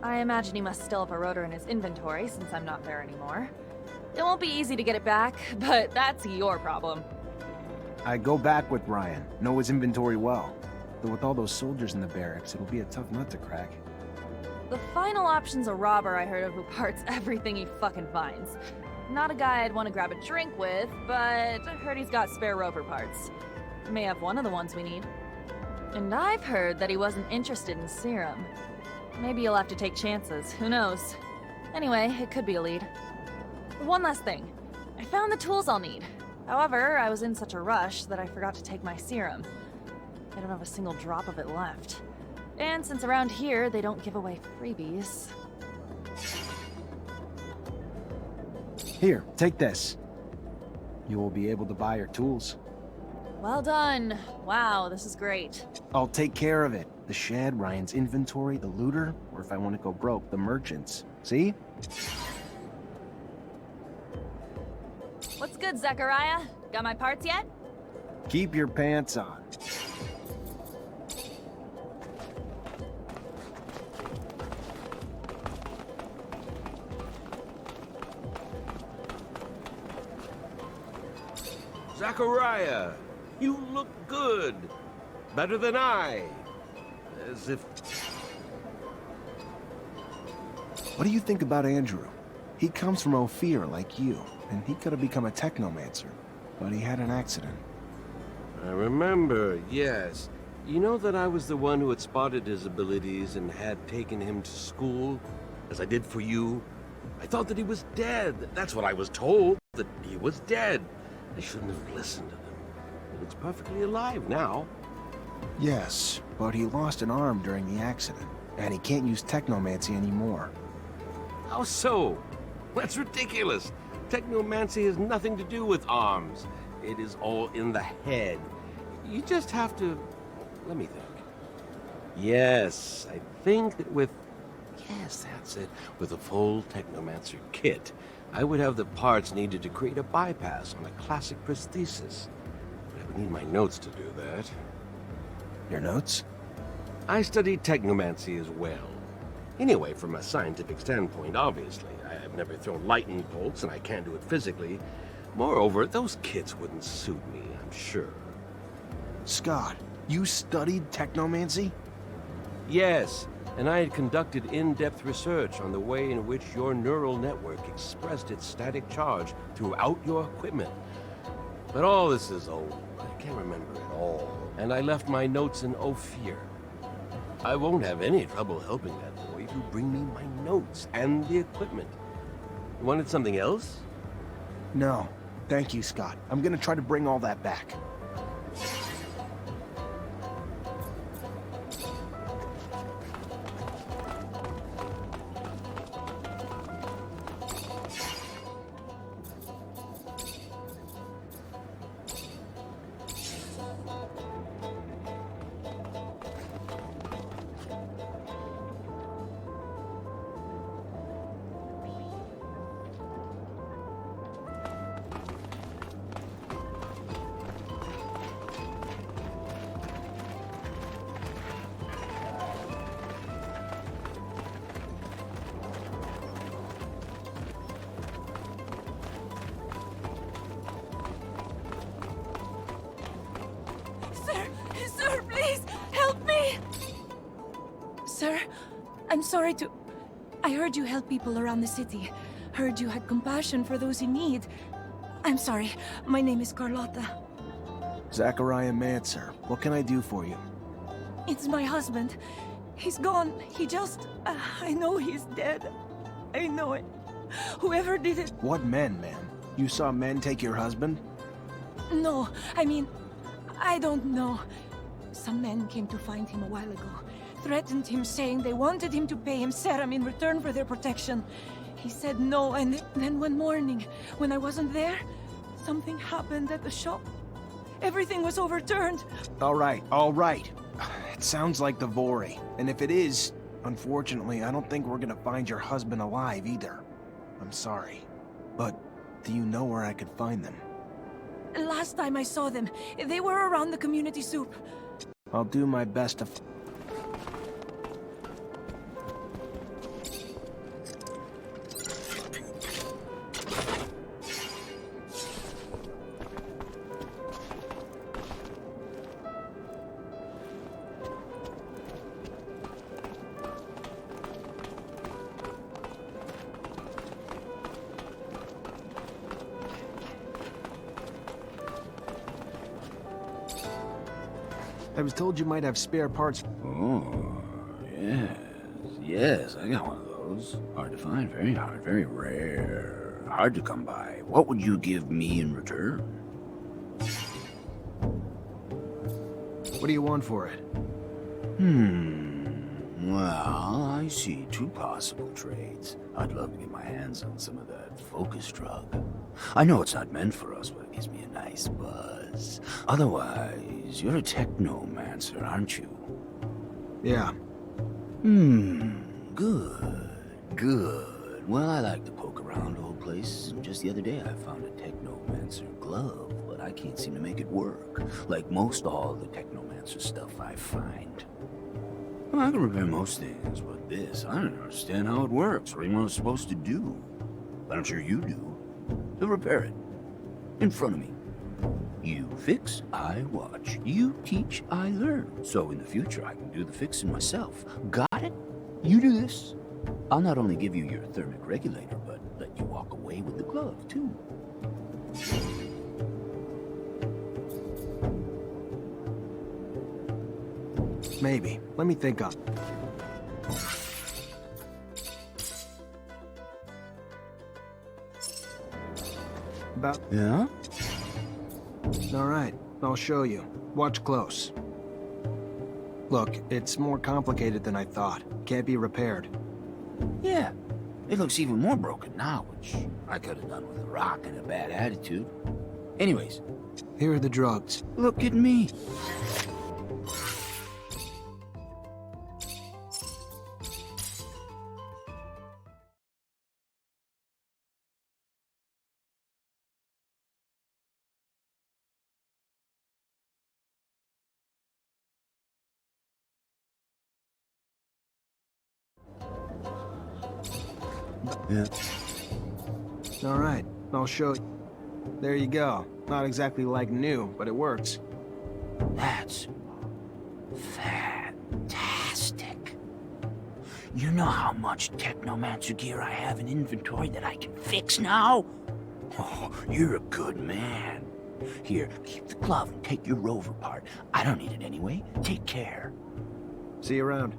I imagine he must still have a rotor in his inventory since I'm not there anymore. It won't be easy to get it back, but that's your problem. I go back with Ryan. Know his inventory well. Though with all those soldiers in the barracks, it'll be a tough nut to crack. The final option's a robber I heard of who parts everything he fucking finds. Not a guy I'd want to grab a drink with, but I heard he's got spare rover parts. May have one of the ones we need. And I've heard that he wasn't interested in serum. Maybe you'll have to take chances, who knows? Anyway, it could be a lead. One last thing. I found the tools I'll need. However, I was in such a rush that I forgot to take my serum. I don't have a single drop of it left. And since around here they don't give away freebies... Here, take this. You will be able to buy your tools. Well done. Wow, this is great. I'll take care of it. The shed, Ryan's inventory, the looter, or if I want to go broke, the merchants. See? What's good, Zachariah? Got my parts yet? Keep your pants on. Zachariah, you look good. Better than I. As if... What do you think about Andrew? He comes from Ophir like you, and he could have become a Technomancer, but he had an accident. I remember, yes. You know that I was the one who had spotted his abilities and had taken him to school, as I did for you? I thought that he was dead. That's what I was told, that he was dead. I shouldn't have listened to them. He looks perfectly alive now. Yes, but he lost an arm during the accident, and he can't use Technomancy anymore. How so? That's ridiculous. Technomancy has nothing to do with arms. It is all in the head. You just have to... Let me think. Yes, I think that with... Yes, that's it. With a full Technomancer kit, I would have the parts needed to create a bypass on a classic prosthesis. But I would need my notes to do that. Your notes? I studied Technomancy as well. Anyway, from a scientific standpoint, obviously. I've never thrown lightning bolts, and I can't do it physically. Moreover, those kits wouldn't suit me, I'm sure. Scott, you studied Technomancy? Yes, and I had conducted in-depth research on the way in which your neural network expressed its static charge throughout your equipment. But all this is old. I can't remember it all. And I left my notes in Ophir. I won't have any trouble helping that boy if you bring me my notes and the equipment. You wanted something else? No. Thank you, Scott. I'm gonna try to bring all that back. Sir, please, help me! Sir, I'm sorry to... I heard you help people around the city. Heard you had compassion for those in need. I'm sorry. My name is Carlotta. Zachariah Mancer, what can I do for you? It's my husband. He's gone. He just... I know he's dead. I know it. Whoever did it... What men, ma'am? You saw men take your husband? No, I mean... I don't know. Some men came to find him a while ago. Threatened him, saying they wanted him to pay him serum in return for their protection. He said no, and then one morning, when I wasn't there, something happened at the shop. Everything was overturned. All right, all right. It sounds like the Vori. And if it is, unfortunately, I don't think we're gonna find your husband alive either. I'm sorry. But do you know where I could find them? Last time I saw them, they were around the community soup. I'll do my best to... I was told you might have spare parts. Oh, yes, yes, I got one of those. those. Hard to find, very hard, very rare. Hard to come by. What would you give me in return? What do you want for it? Well, I see two possible trades. I'd love to get my hands on some of that focus drug. I know it's not meant for us, but it gives me a nice buzz. Otherwise, you're a Technomancer, aren't you? Yeah. Good, good. Well, I like to poke around old places, and just the other day I found a Technomancer glove, but I can't seem to make it work, like most all the Technomancer stuff I find. Well, I can repair most things, but this, I don't understand how it works, or even what it's supposed to do. But I'm sure you do. So repair it. In front of me. You fix, I watch. You teach, I learn. So in the future, I can do the fixing myself. Got it? You do this. I'll not only give you your thermic regulator, but let you walk away with the glove, too. Maybe. Let me think on. About... Yeah? All right, I'll show you. Watch close. Look, it's more complicated than I thought. Can't be repaired. Yeah. It looks even more broken now, which I could have done with a rock and a bad attitude. Anyways. Here are the drugs. Look at me. Yeah. All right, I'll show you. There you go. Not exactly like new, but it works. That's fantastic. You know how much Technomancer gear I have in inventory that I can fix now? Oh, you're a good man. Here, keep the glove and take your rover part. I don't need it anyway. Take care. See you around.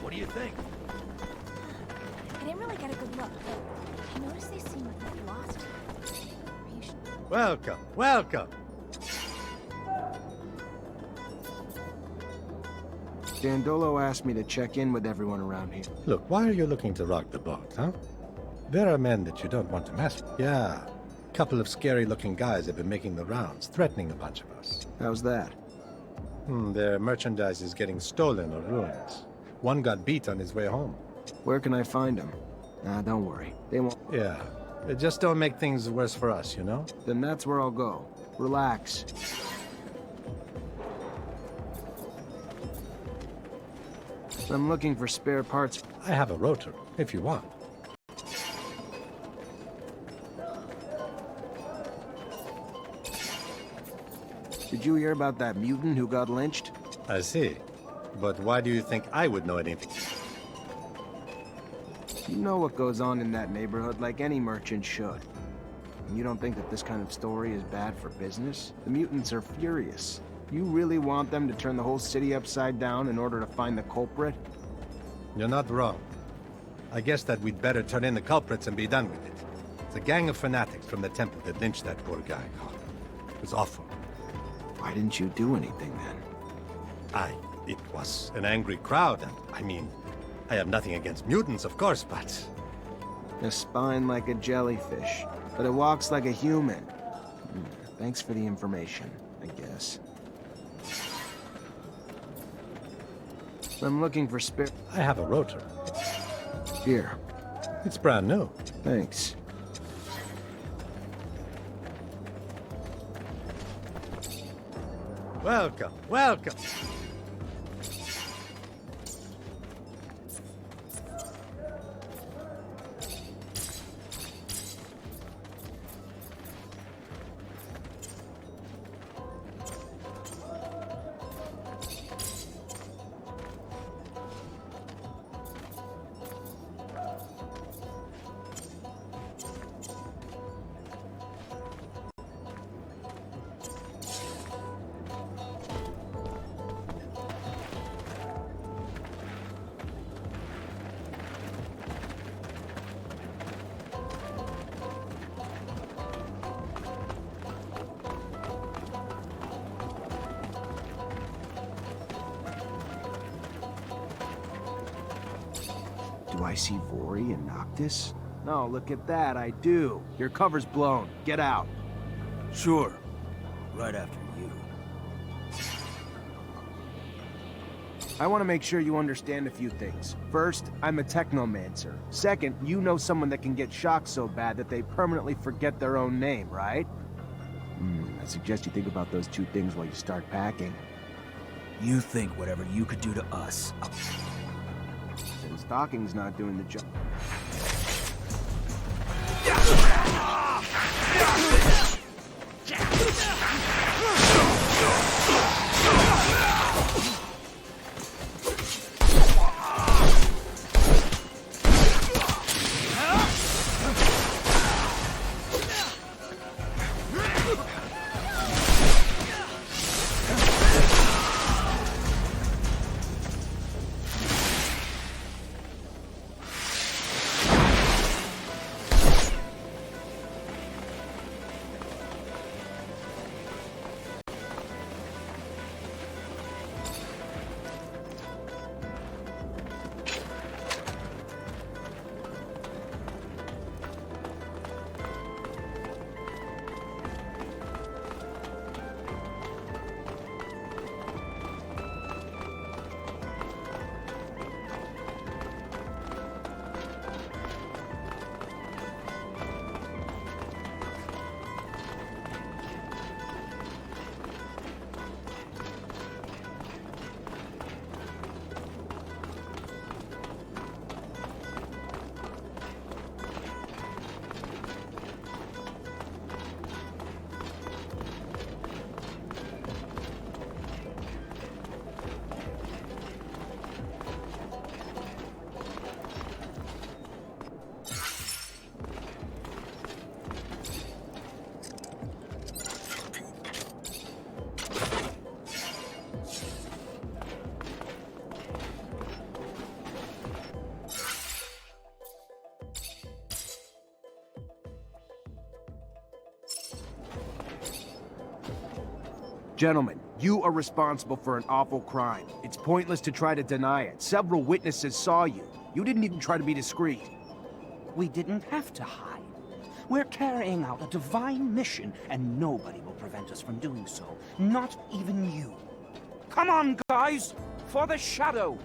What do you think? I didn't really get a good look, but I noticed they seem lost. Are you sure? Welcome, welcome. Dandolo asked me to check in with everyone around here. Look, why are you looking to rock the boat, huh? There are men that you don't want to mess with. Yeah. A couple of scary-looking guys have been making the rounds, threatening a bunch of us. How's that? Their merchandise is getting stolen or ruined. One got beat on his way home. Where can I find him? Don't worry. They won't... Yeah. Just don't make things worse for us, you know? Then that's where I'll go. Relax. I'm looking for spare parts. I have a rotor, if you want. Did you hear about that mutant who got lynched? I see. But why do you think I would know anything? You know what goes on in that neighborhood like any merchant should. You don't think that this kind of story is bad for business? The mutants are furious. You really want them to turn the whole city upside down in order to find the culprit? You're not wrong. I guess that we'd better turn in the culprits and be done with it. It's a gang of fanatics from the temple that lynched that poor guy. It was awful. Why didn't you do anything then? It was an angry crowd, and I mean, I have nothing against mutants, of course, but... A spine like a jellyfish, but it walks like a human. Thanks for the information, I guess. I'm looking for spare... I have a rotor. Here. It's brand new. Thanks. Welcome, welcome. Do I see Vori and Noctis? No, look at that, I do. Your cover's blown. Get out. Sure. Right after you. I want to make sure you understand a few things. First, I'm a Technomancer. Second, you know someone that can get shocked so bad that they permanently forget their own name, right? I suggest you think about those two things while you start packing. You think whatever you could do to us. So the stocking's not doing the job. Gentlemen, You are responsible for an awful crime. It's pointless to try to deny it. Several witnesses saw you. You didn't even try to be discreet. We didn't have to hide. We're carrying out a divine mission, and nobody will prevent us from doing so. Not even you. Come on, guys! For the shadow!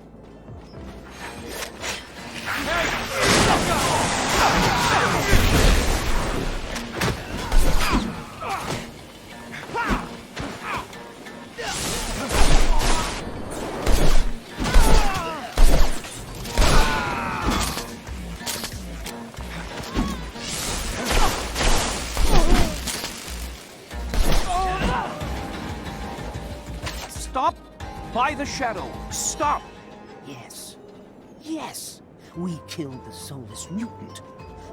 Stop by the shadow. Stop! Yes. Yes. We killed the soulless mutant.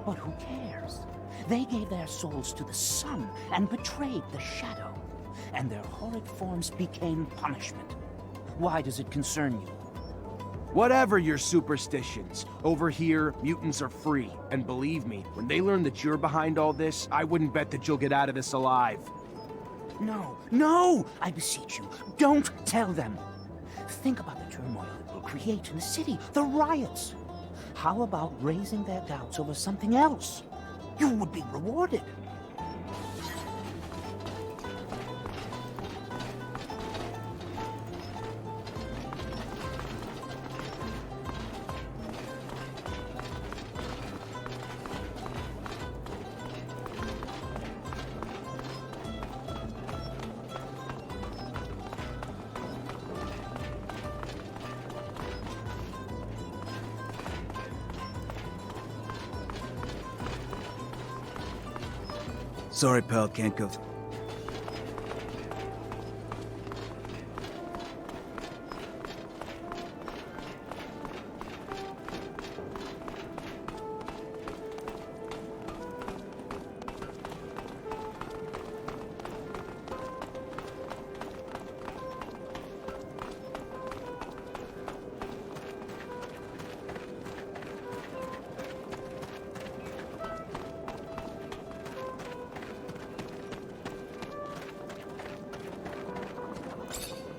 But who cares? They gave their souls to the sun and betrayed the shadow. And their horrid forms became punishment. Why does it concern you? Whatever your superstitions, over here, mutants are free. And believe me, when they learn that you're behind all this, I wouldn't bet that you'll get out of this alive. No, no! I beseech you, don't tell them. Think about the turmoil it will create in the city, the riots. How about raising their doubts over something else? You would be rewarded. Sorry, pal, can't go.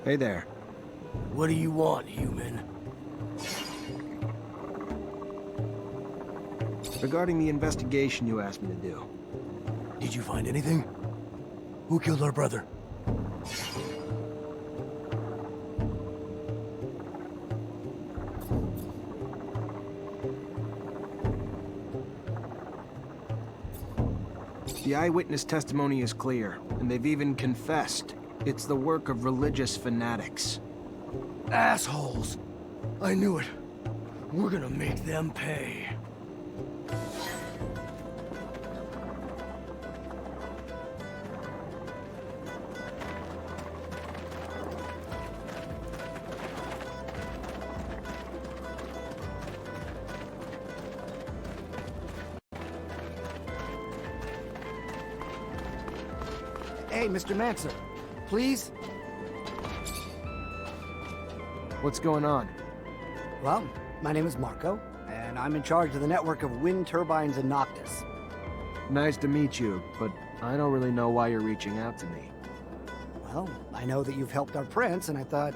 Hey there. What do you want, human? Regarding the investigation you asked me to do. Did you find anything? Who killed our brother? The eyewitness testimony is clear, and they've even confessed. It's the work of religious fanatics. Assholes! I knew it. We're gonna make them pay. Hey, Mr. Mancer. Please? What's going on? Well, my name is Marco, and I'm in charge of the network of wind turbines in Noctis. Nice to meet you, but I don't really know why you're reaching out to me. Well, I know that you've helped our prince, and I thought,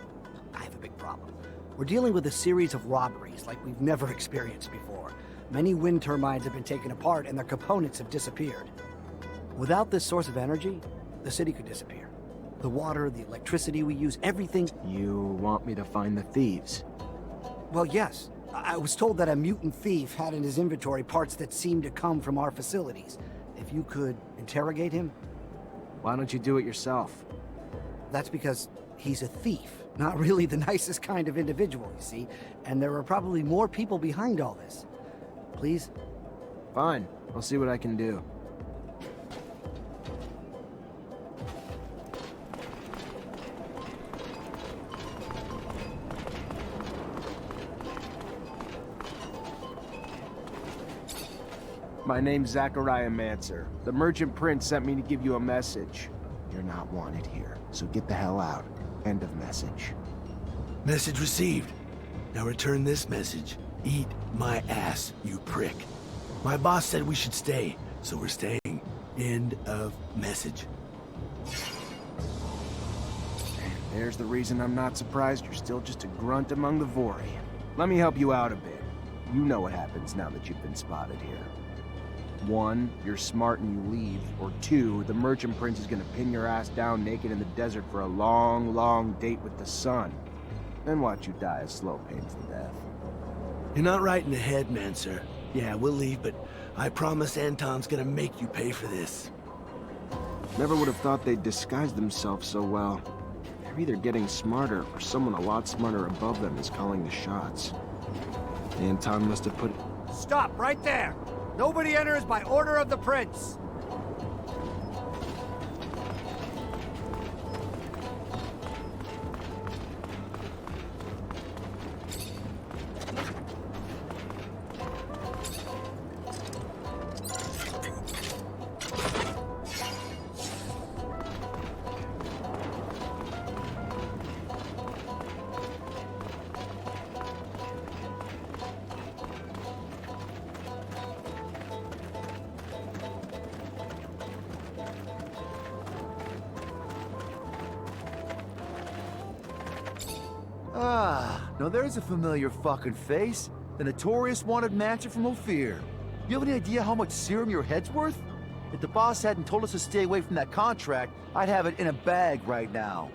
I have a big problem. We're dealing with a series of robberies like we've never experienced before. Many wind turbines have been taken apart, and their components have disappeared. Without this source of energy, the city could disappear. The water, the electricity we use, everything... You want me to find the thieves? Well, yes. I was told that a mutant thief had in his inventory parts that seemed to come from our facilities. If you could interrogate him... Why don't you do it yourself? That's because he's a thief. Not really the nicest kind of individual, you see. And there are probably more people behind all this. Please? Fine. I'll see what I can do. My name's Zachariah Mancer. The Merchant Prince sent me to give you a message. You're not wanted here, so get the hell out. End of message. Message received. Now return this message. Eat my ass, you prick. My boss said we should stay, so we're staying. End of message. And There's the reason I'm not surprised you're still just a grunt among the Vori. Let me help you out a bit. You know what happens now that you've been spotted here. 1, you're smart and you leave, or 2, the Merchant Prince is gonna pin your ass down naked in the desert for a long, long date with the sun. Then watch you die a slow, painful death. You're not right in the head, Mancer. Yeah, we'll leave, but I promise Anton's gonna make you pay for this. Never would have thought they'd disguise themselves so well. They're either getting smarter, or someone a lot smarter above them is calling the shots. Anton must have put... Stop right there! Nobody enters by order of the prince! Ah, now there's a familiar fucking face. The notorious wanted Mancer from Ophir. You have any idea how much serum your head's worth? If the boss hadn't told us to stay away from that contract, I'd have it in a bag right now.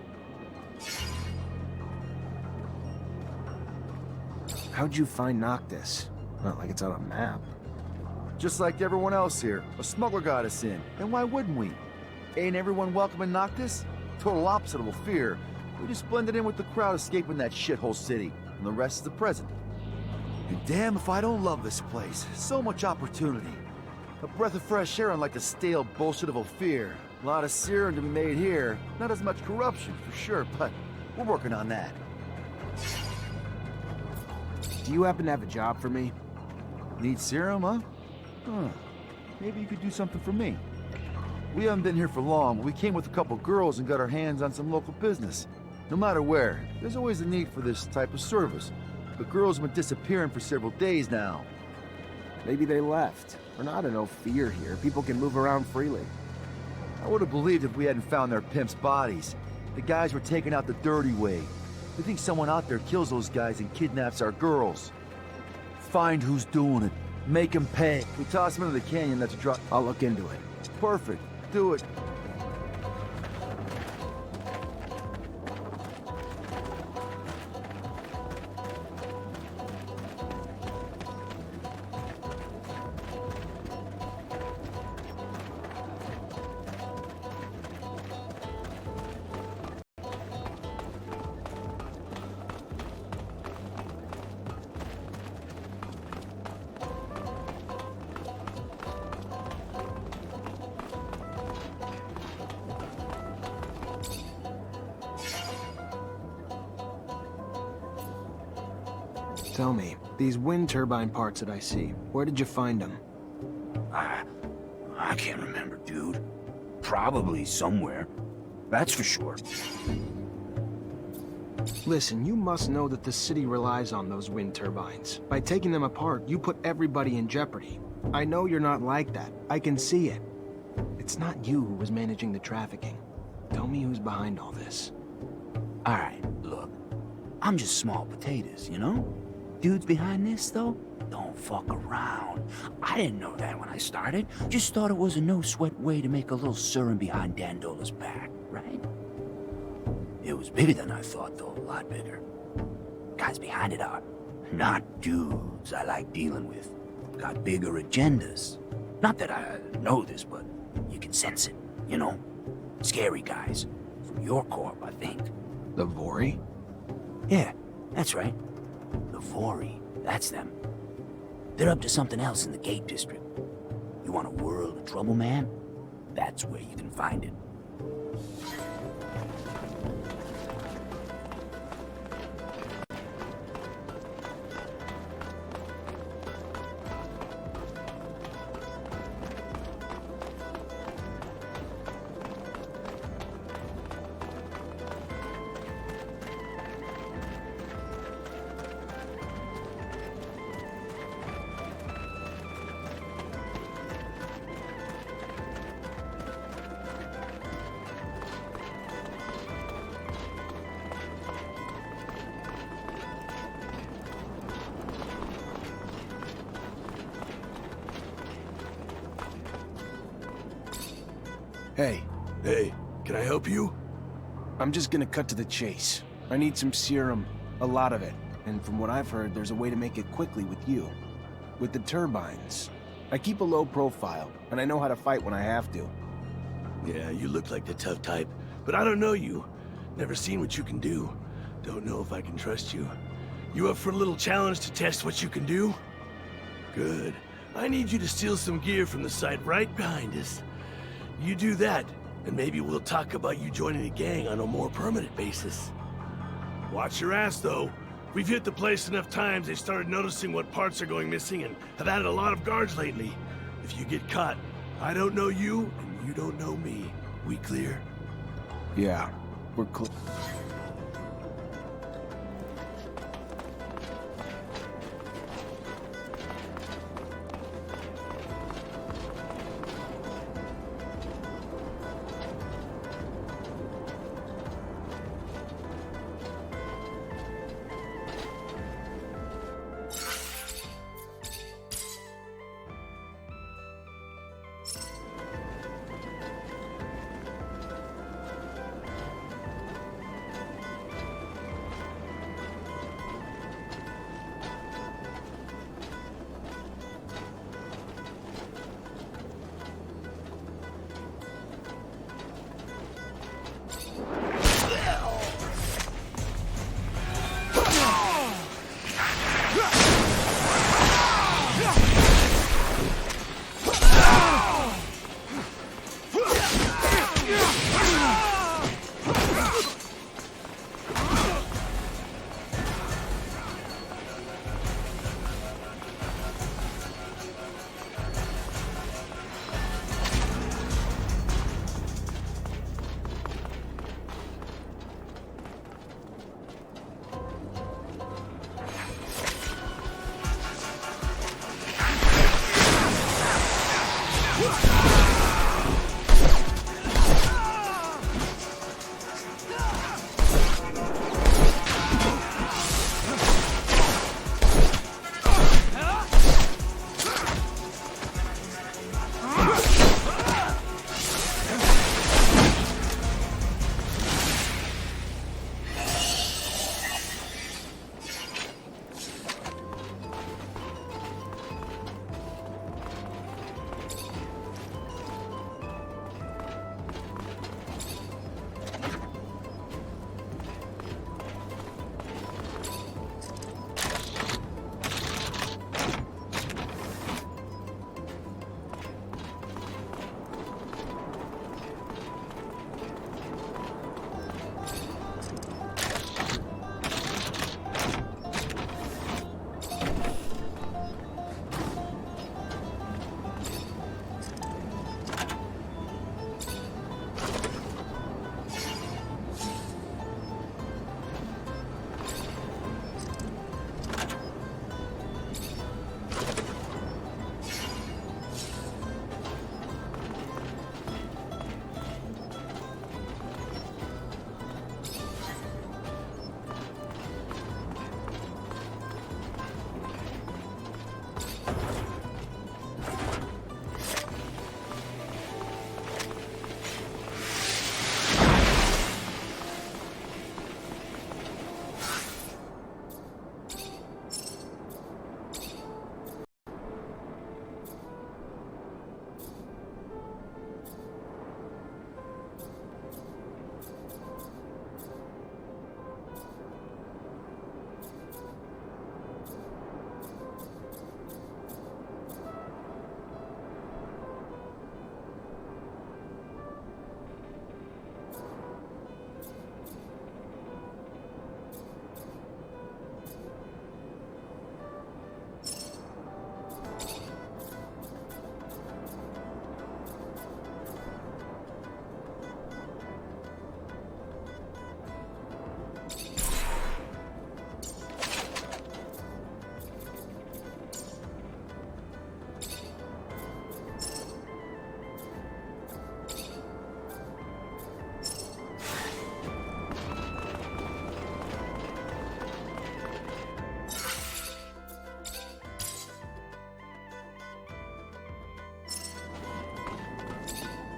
How'd you find Noctis? Not like it's on a map. Just like everyone else here, a smuggler got us in. And why wouldn't we? Ain't everyone welcome in Noctis? Total opposite of Ophir. We just blended in with the crowd escaping that shithole city, and the rest is the present. And damn if I don't love this place. So much opportunity. A breath of fresh air unlike the stale bullshit of Ophir. A lot of serum to be made here. Not as much corruption, for sure, but we're working on that. Do you happen to have a job for me? Need serum, huh? Huh. Maybe you could do something for me. We haven't been here for long, but we came with a couple girls and got our hands on some local business. No matter where, there's always a need for this type of service. The girls have been disappearing for several days now. Maybe they left. We're not in Ophir here. People can move around freely. I would have believed if we hadn't found their pimps' bodies. The guys were taken out the dirty way. We think someone out there kills those guys and kidnaps our girls. Find who's doing it. Make them pay. We toss them into the canyon, that's a drop. I'll look into it. Perfect. Do it. Tell me, these wind turbine parts that I see, where did you find them? I can't remember, dude. Probably somewhere. That's for sure. Listen, you must know that the city relies on those wind turbines. By taking them apart, you put everybody in jeopardy. I know you're not like that. I can see it. It's not you who was managing the trafficking. Tell me who's behind all this. Alright, look. I'm just small potatoes, you know? Dudes behind this, though, don't fuck around. I didn't know that when I started. Just thought it was a no-sweat way to make a little serum behind Dandola's back, right? It was bigger than I thought, though, a lot bigger. Guys behind it are not dudes I like dealing with. Got bigger agendas. Not that I know this, but you can sense it, you know? Scary guys. From your corp, I think. The Vori? Yeah, that's right. The Vori, that's them. They're up to something else in the Gate District. You want a world of trouble, man? That's where you can find it. Hey. Hey, can I help you? I'm just gonna cut to the chase. I need some serum, a lot of it. And from what I've heard, there's a way to make it quickly with you. With the turbines. I keep a low profile, and I know how to fight when I have to. Yeah, you look like the tough type, but I don't know you. Never seen what you can do. Don't know if I can trust you. You up for a little challenge to test what you can do? Good. I need you to steal some gear from the site right behind us. You do that, and maybe we'll talk about you joining a gang on a more permanent basis. Watch your ass, though. We've hit the place enough times they started noticing what parts are going missing and have added a lot of guards lately. If you get caught, I don't know you, and you don't know me. We clear? Yeah, we're clear.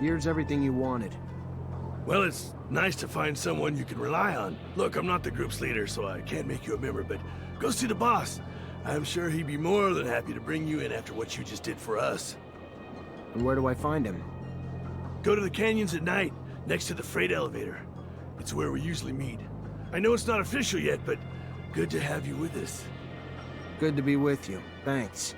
Here's everything you wanted. Well, it's nice to find someone you can rely on. Look, I'm not the group's leader, so I can't make you a member, but go see the boss. I'm sure he'd be more than happy to bring you in after what you just did for us. And where do I find him? Go to the canyons at night, next to the freight elevator. It's where we usually meet. I know it's not official yet, but good to have you with us. Good to be with you. Thanks.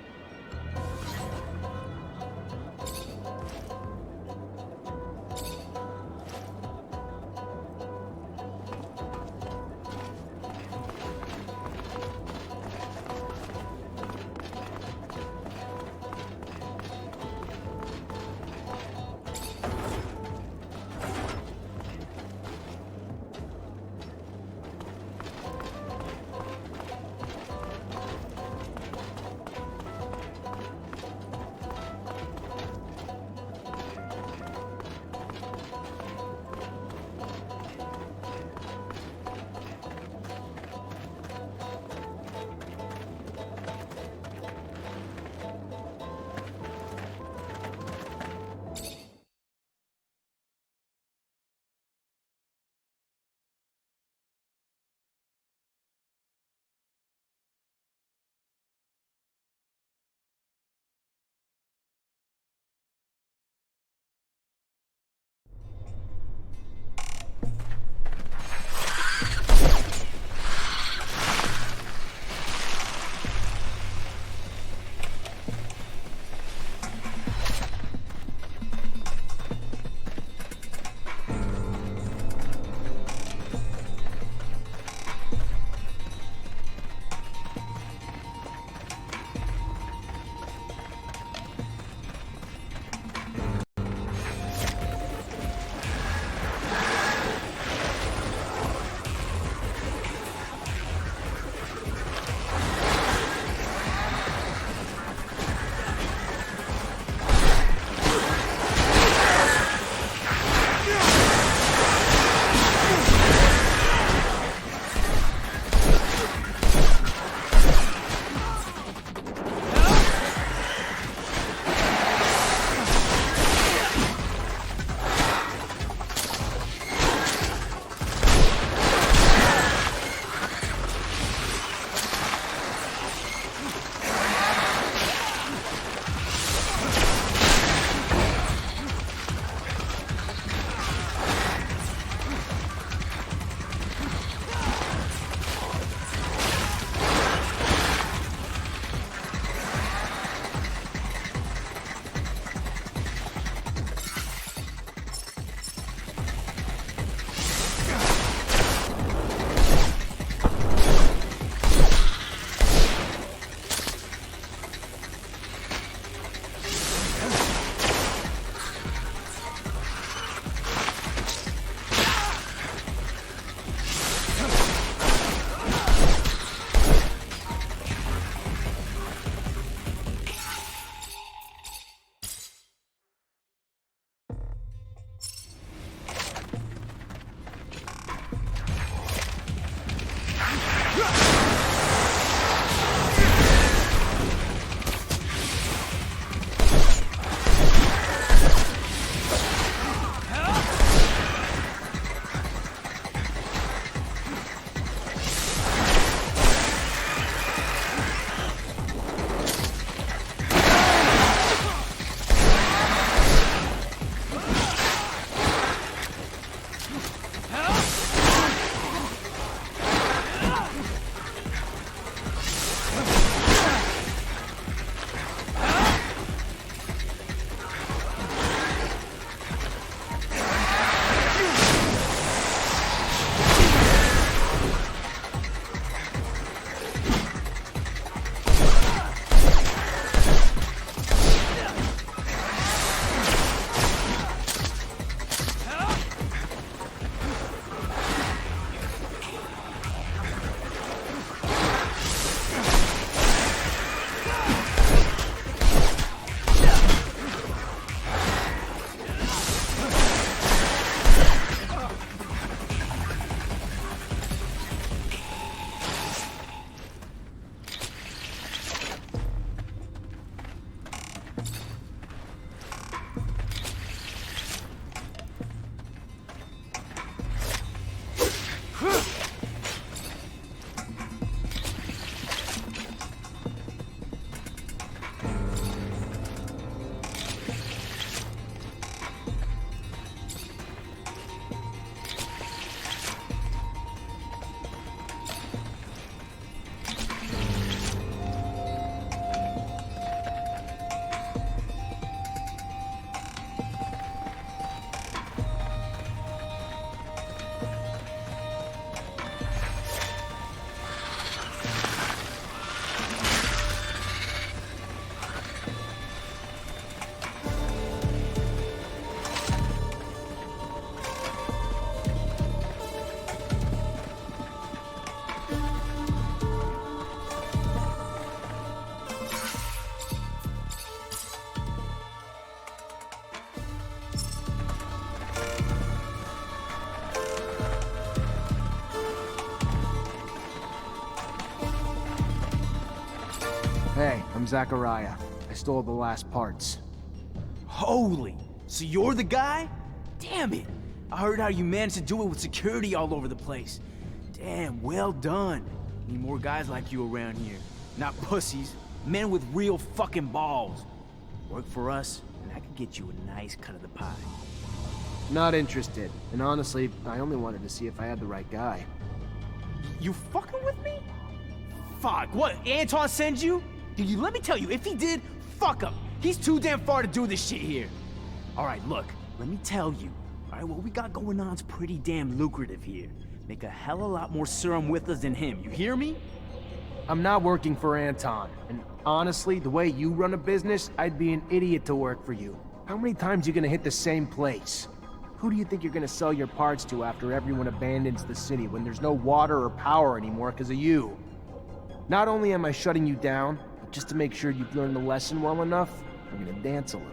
Hey, I'm Zachariah. I stole the last parts. Holy! So you're the guy? Damn it! I heard how you managed to do it with security all over the place. Damn, well done. Need more guys like you around here. Not pussies, men with real fucking balls. Work for us, and I could get you a nice cut of the pie. Not interested. And honestly, I only wanted to see if I had the right guy. You fucking with me? Fuck, what, Anton sends you? Dude, let me tell you, if he did, fuck him. He's too damn far to do this shit here. Alright, look, let me tell you. Alright, what we got going on's pretty damn lucrative here. Make a hell of a lot more serum with us than him, you hear me? I'm not working for Anton, and honestly, the way you run a business, I'd be an idiot to work for you. How many times are you gonna hit the same place? Who do you think you're gonna sell your parts to after everyone abandons the city when there's no water or power anymore because of you? Not only am I shutting you down, but just to make sure you've learned the lesson well enough, I'm gonna dance a little.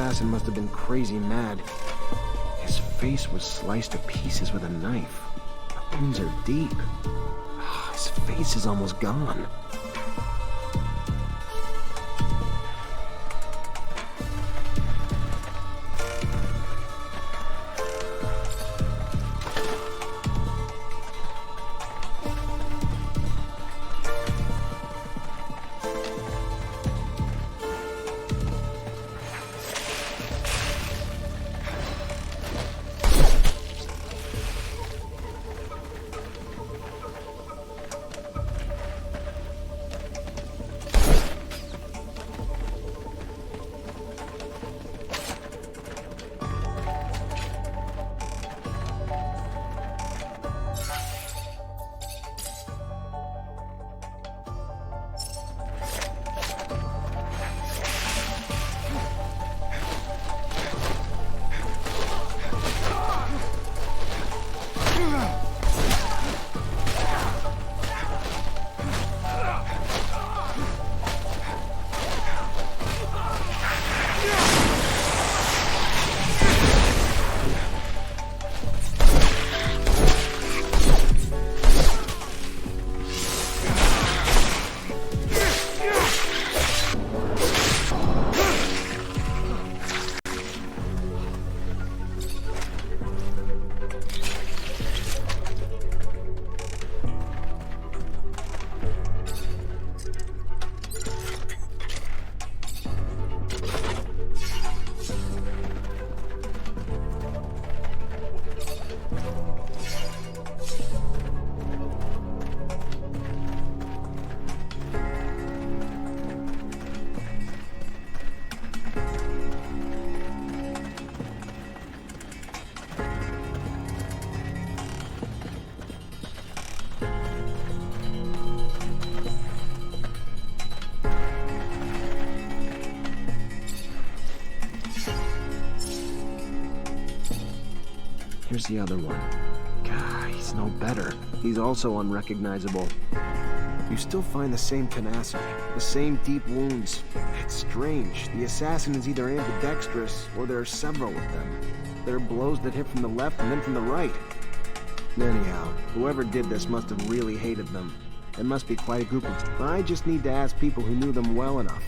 assassin must have been crazy mad. His face was sliced to pieces with a knife. The wounds are deep. His face is almost gone. Here's the other one. God, he's no better. He's also unrecognizable. You still find the same tenacity, the same deep wounds. It's strange. The assassin is either ambidextrous, or there are several of them. There are blows that hit from the left and then from the right. Anyhow, whoever did this must have really hated them. It must be quite a group of... I just need to ask people who knew them well enough.